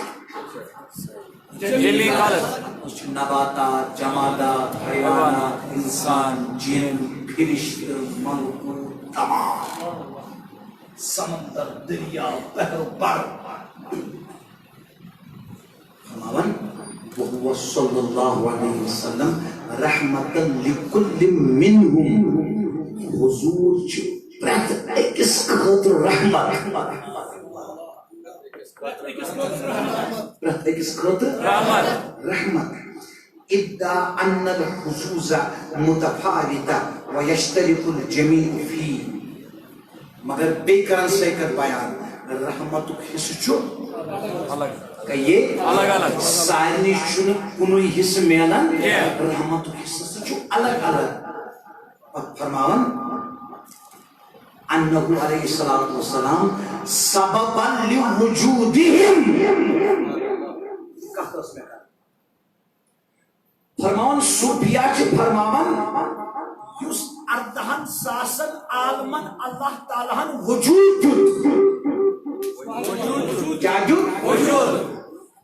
جمیع خلق نباتات جمادات حیوانات انسان جن فرشتے ملکوت تمام سمندر دریا بحر بر فرماون وهو صلی اللہ علیہ وسلم رحمتا لکل منہم حضور چھ پرت اکس خاطر رحمت پرت اکس خاطر رحمت ادعا ان الحظوظ متفاوتہ ویشترک الجمیع فی مگر بیکران سے کر بیان رحمتک حصہ چھو کہ یہ سارنی چھن کنوئی حصہ میلان رحمتک حصہ چھو الگ الگ فرماون انہو علیہ السلام سببا لوجودہم فرماون صوفیاء چھ فرماون یس اردہن ساسن عالمن اللہ تعالیٰ وجود کیا جو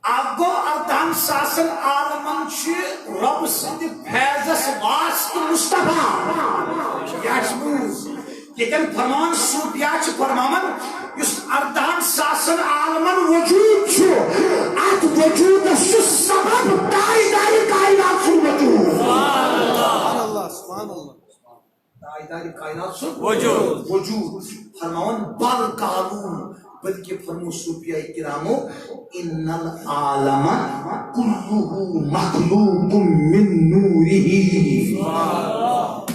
آپ گو اردہن ساسن عالمن چھ رب سند فیضس واسط مصطفیٰ کیا چموز لیکن فرمان صوفیاء چھ فرماون یس اردہن ساسن عالمن وجود چھو ات وجود سو سبب دائی دائی کائنات سو وجود دائی کائنات سو وجود فرماون بل قالون بلکہ فرمو صوفیاء کرامو ان العالم کلہ مخلوق من نورہ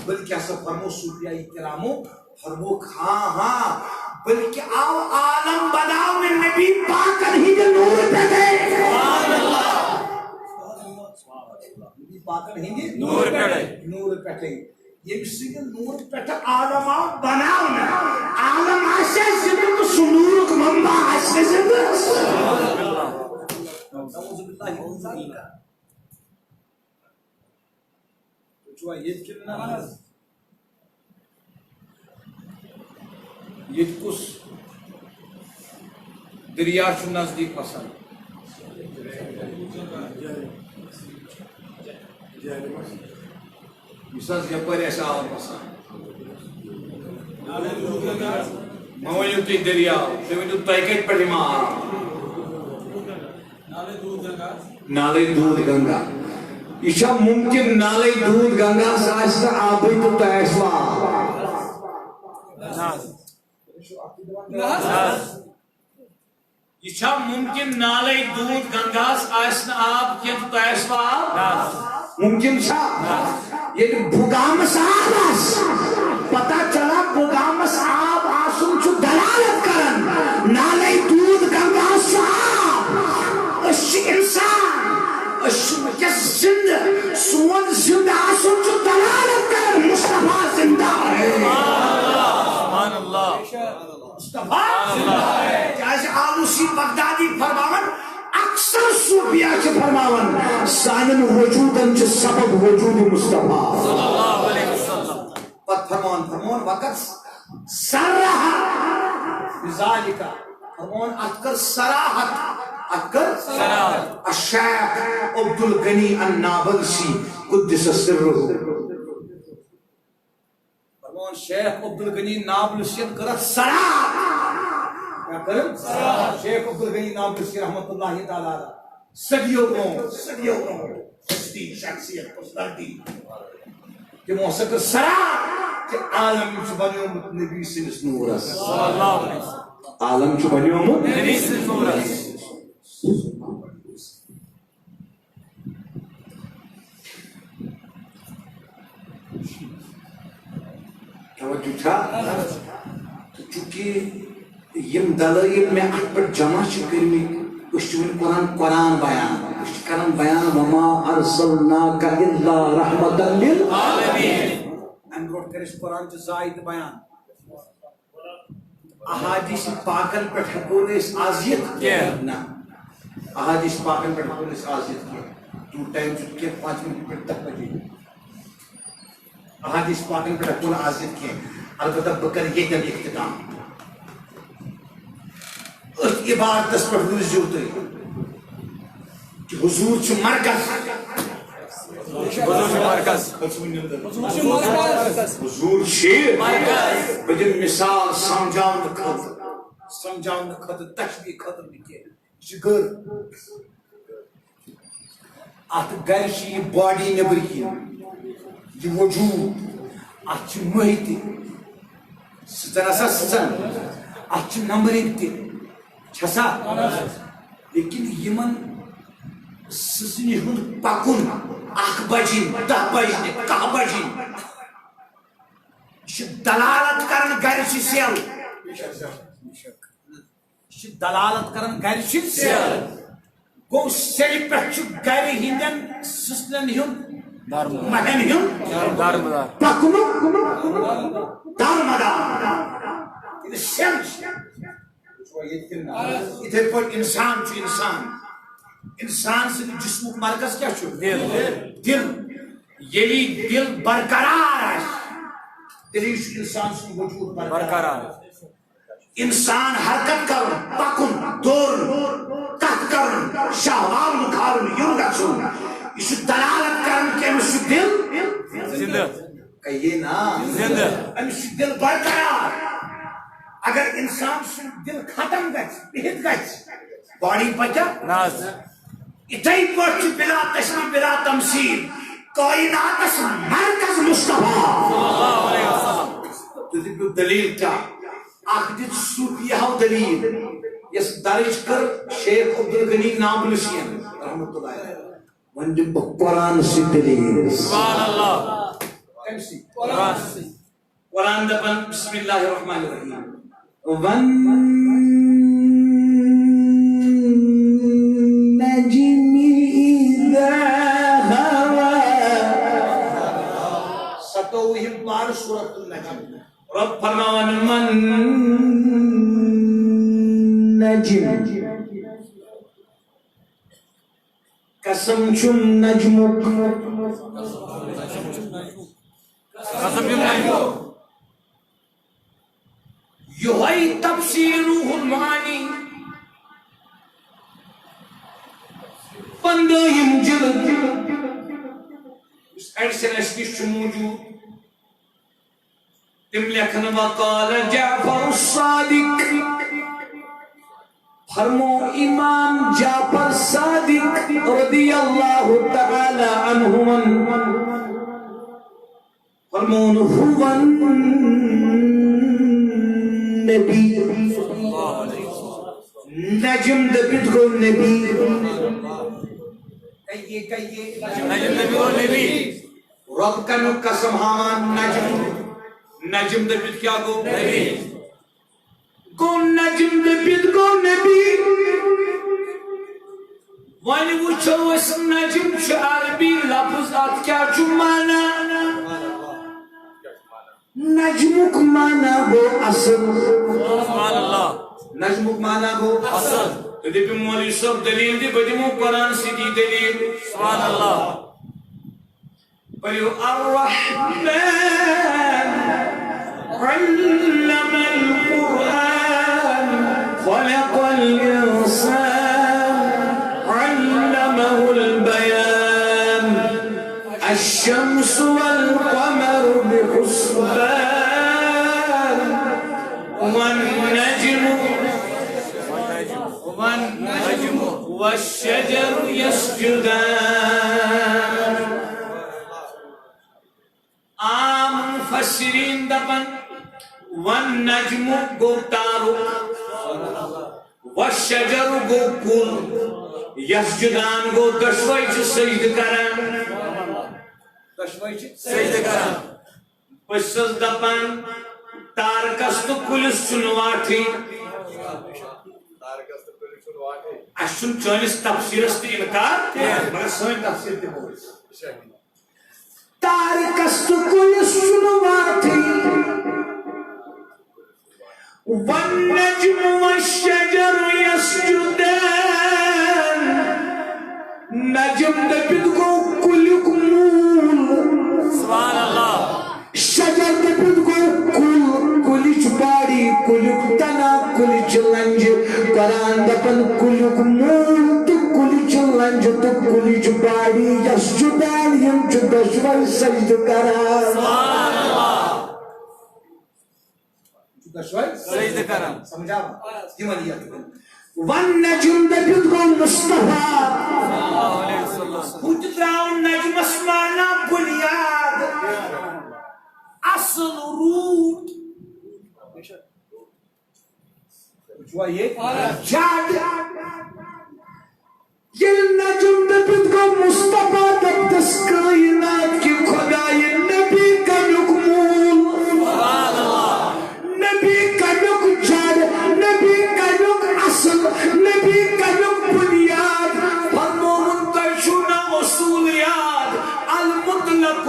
بلکہ ایسا فرمو صوفیاء کرامو فرمو ہاں بلکہ آو عالم بناو میں نبی پاک ہی جو نور پہ گئے نبی پاک ہی نور پہ گئے یہ سیدھے نور پہ عالم بناو میں عالم آسے زندہ تو سنور منبع آسے زندہ نعوذ باللہ تو یہ کلنا یہ کس دریا چھ نزدیک پسند اس یپر اس آب پسند مونیو تی دریا تھی تہ کت پہ نالے دودھ گنگا یہ ممکن نالے دودھ گنگا سا آبی تو تیسوا یہ ممکن نالے دودھ گنگاس آسن آب کی تیسوا ممکن چھا یہ بھگامس آب پتہ چلا بھگامس آب آسن چھو دلالت کرن نالے دودھ گنگاس آب اش انسان اش مکس زندہ سون زندہ آسن چھو دلالت کرن مصطفیٰ زندہ ہے سبحان اللہ مصطفیٰ زندہ ہے جیسے آلو آلوسی بغدادی فرماون اکثر صوفیہ چھ فرماون سانن وجودن چھ سبب وجود مصطفیٰ صلی اللہ علیہ وسلم. پت فرمان وقت سرح بذالک فرمان اتکر سراحت الشیخ عبد الغنی النابلسی قدس سرہ فرمان شیخ عبد الغنی نابلسی کرت سراحت کیا کرت شیخ عبد الغنی نابلسی رحمت اللہ تعالی صدیوں سچتی شخصیت پسندی کہ موسیقی سراحت کہ عالم چھ بنیومت نبی سنس نورس صلی اللہ علیہ وسلم. عالم چھ بنیومت نبی سنس نورس. توجہ چھا چونکہ یم دلائل میں ات پر جمع کرمی قرآن بیان وما ارسلناک الا رحمتا للعالمین ام برونٹ کر اس قرآن چ زائد بیان احادیث پاکن پر ہکو اس عازیت نہ احادیث پاکن پر ہکو اس عازیت کی 2 ٹائم چھ کے 5 منٹ پر 10 بجے احادیث پاکن پر ہکو عازیت کی البتہ بکر یہ دن اختتام اس عبادت پر روزیو تو کہ حضور چھ مرکز حضور شیر بدن مثال سمجھاؤں خطر تشبیح خطر نکے شگر ات گرش یہ باڈی نبر کی یہ وجود ات محیط سچن ات نمبرنگ تہ چھسا لیکن یمن سسنی ہند پکن 1 بجن 10 بجن 10 بجن یہ دلالت کرن گرچ سیل یہ دلالت کرن گرچ سیل گو سیل پہ گر ہندین سسنن ہند مہن ہند پکن دارمدار سیل اتھے پہ انسان سے جسمک مرکز کیا چھو دل یلی دل برقرار ہے تیلیش انسان سے وجود برقرار انسان حرکت کرن پکن دورن کت کرن شہوار مکھارن یونگا چھون اس دلالت کرن کہ اس دل زندہ کہیے نا زندہ اس دل برقرار اگر انسان سے دل ختم گچ بہت گچ باڑی بچا ناز اتائی پوچھ بلا تشریح بلا تمثیل کائنات اس مرکز مصطفیٰ صلی اللہ علیہ وسلم. تو دیکھو دلیل کیا آخدت صوفیہ دلیل یس درج کر شیخ عبد الغنی نابلسی رحمت اللہ علیہ وندم قرآن سے دلیل سبحان اللہ. قرآن دبن بسم اللہ الرحمن الرحیم سورۃ النجم رب فرمان من نجم قسم چم نجمک قسم بالله یہی تفسیر روح المعانی پندہم جلد اس ایڈسن اس موجود تم لکھن وقال جعفر الصادق فرمو امام جعفر صادق رضی اللہ تعالی عنہ فرمون هو نبی نجم دبت کو نبی کہیے نجم نبی و نبی رب کنو قسم ہاں نجم دبت کیا گو نبی کو نجم دبت کو نبی وانی وچھو اس نجم چھ عربی لفظ ات کیا چھو مانا نجمک مانا گو اصل سبحان اللہ نجمک مانا گو اصل تو دے پہ مولی صاحب دلیل دی بدمو قرآن سی دی دلیل سبحان اللہ پریو الرحمن علم القرآن خلق الإنسان علمه البيان الشمس والقمر بحسبان والنجم والشجر يسجدان عام مفسرین دپن والنجم گو تارک والشجر گو کل یسجدان گو دشوئی چھ سجد کران دشوئی چھ سجدہ کران بسز دپن تارکس تو کلس چنواٹھی اشن چونس تفسیرس تی انکار مگر سوئن تفسیر تی بولس تارکس تو کلس چنواٹھی والنجم والشجر يسجدان نجم دپت گو کلک مول سبحان اللہ شجر دپت گو کل کلچ باڑی کلک تنا کلچ لنج قرآن دپن کلک مول تو کلچ لنج تو کلچ باڑی یسجدان یم چھ دشوئی سجد کران سبحان اللہ سجدہ کران سمجھا والنجم دپت گو مصطفیٰ بھوت تراؤن نجم اسمانا بنیاد اصل روٹ جاد یہ نجم دپت گو مصطفیٰ دپتس کائنات کی خدای نبی کا نکمول نبی کا نک جاد نبی کا نک اصل نبی کا نک بنیاد فرمومن تشونا اصولیات المطلق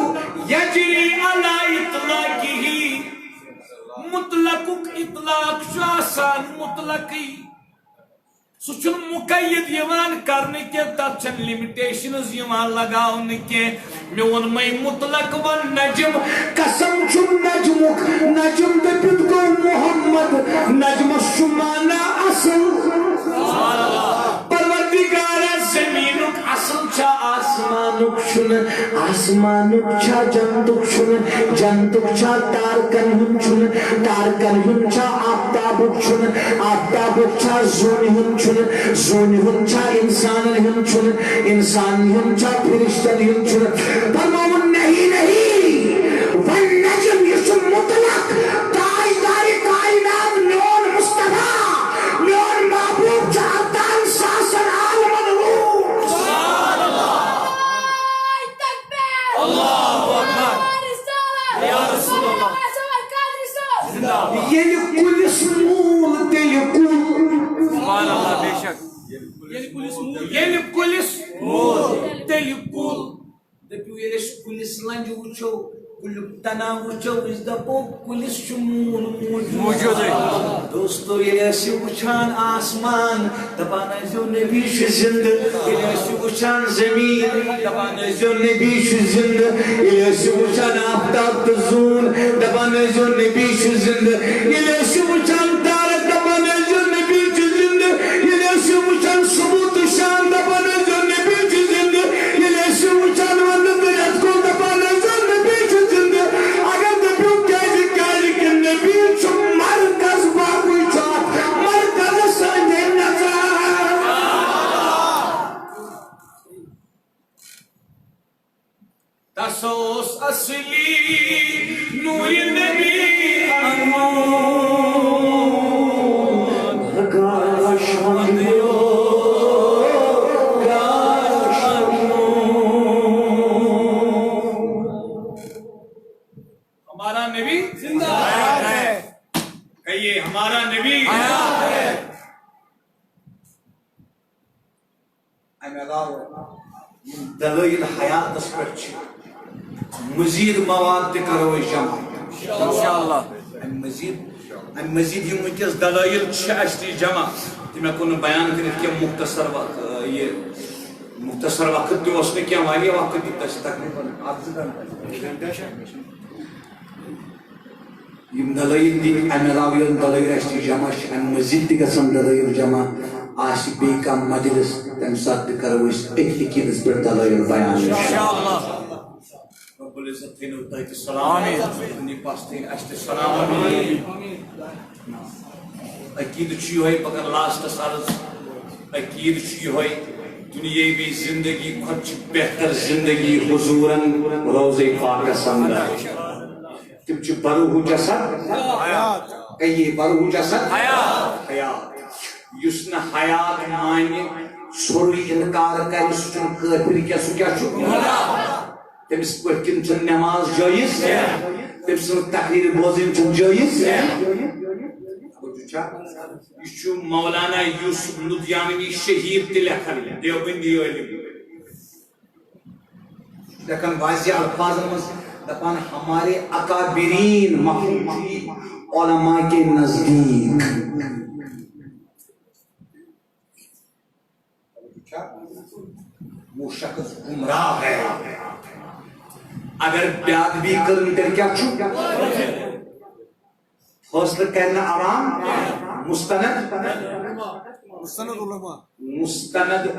یجری علی اطلاقی مطلق اطلاق شاسان مطلقی سوچن مقید یوان کرنے کے تچن لیمیٹیشنز یوان لگاؤنے کے میون میں مطلق والنجم قسم چم نجمک نجم دپت گو محمد نجم شمانا اصل پروردگار زمینک اصل چھا آسمانک چھن آسمانک چھا جنتک چھن جنتک چھا تارکن ہن چھن تارکن ہن چھا آفتابک چھن آفتابک چھا زونی ہن چھن زونی ہن چھا انسان ہن چھن انسان ہن چھا فرشتن ہن چھن فرماؤن نہیں والنجم یسم مطلق تاجدار کائنات میون مصطفیٰ میون محبوب چاہتان ساسن عالم الروح سبحان اللہ اللہ اکبر یا رسول اللہ زندہ باد یہ کلس مول تیل کل سبحان اللہ بے شک یل کلس مول تیل کل دپیو یلس کلس لنج وچو کلک تنا وچو اس دپو کلس شمول موجود ہے دوستو یلس وچھان آسمان دپان ازو نبی چھ زند یلس وچھان زمین دپان ازو نبی چھ زند یلس وچھان آفتاب تزون دپان ازو نبی چھ زند یلس وچھان تارک دپان ازو نبی چھ زند یلس وچھان ثبوت شان دپان ازو نبی چھ زند یلس وچھان وند درد کو دپان ازو نبی چھ زند اگر دپیو کیجی کیجی کہ نبی چھ مرکز باقوی چاہت مرکز سنجھے نظر تسوس اصلی نور نبی انمون گاش ہمیو گاش ہمارا نبی زندہ ہے کہیے ہمارا نبی حیات ہے امی علاوہ دلائل حیات اس پر مزید مواد کرو جمع انشاءاللہ مزید ام مزید یم ونکس دلائل اشتی جمع تم ہیکو بیان کرت کہ مختصر وقت تہ کی واریاہ وقت دیت تقریباً یم دلائل دی ام علاوہ دلائل اشتی جمع ام مزید تہ گژھن دلائل جمع آس بیٚیہِ کانٛہہ مجلس تمہِ ساتہٕ تہِ کرو أسۍ أکۍ أکِس پٮ۪ٹھ دلائل بیان رب العزت تھینو تۄہہِ تہِ سلام پننہِ پاس تھٲیِن اَسہِ تہِ سلام عقیٖدٕ چھُ یِہوٚے پگاہ لاسٹس عرض عقیٖدٕ چھُ یِہوٚے دُنیٲوی زندگی کھۄتہٕ چھِ بہتر زندگی حضوٗرن روضے پاکس اندر تِم چھِ بروح جسد کہیے بروح جسد حیات یُس نہٕ حیات مانہِ سورُے اِنکار کرِ سُہ چھُنہٕ کٲفِر کینٛہہ سُہ کیٛاہ چھُ تٔمِس پٲٹھۍ کِنۍ چھنہٕ نٮ۪ماز جٲیِز تٔمۍ سٕنٛز تقریر بوزٕنۍ چھنہٕ جٲیِز یہ چھُ مولانا یوسف لدھیانوی شہید تہِ لیکھان دیوبندی عٲلِم لیکھان واضح الفاظن منٛز دپان ہمارے اکابرین مخلوق علماء کے نزدیک وہ شخص گمراہ ہے اگر بیادبی کرن تیل کیا چھو فیصلہ کرنا عوام مستند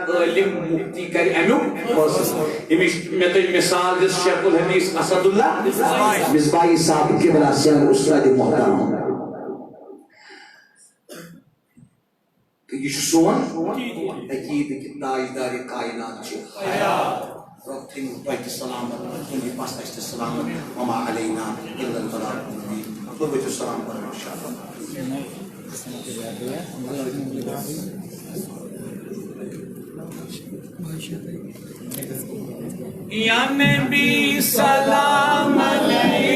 عالم مفتی کر امیک میں تو مثال دس شیخ الحدیث اسد اللہ مصباحی صاحب کے بلا سیان استاد محترم یہ سون عقید کی تاجدار کائنات چھو رب تھینو تۄہہِ تہِ سلامت تُہنٛدِ پاس اَسہِ تہِ سلامت وما علینا الا البلاغ المبین تُہۍ وٲتِو سلام کرو انشاءاللہ یا نبی سلام علیک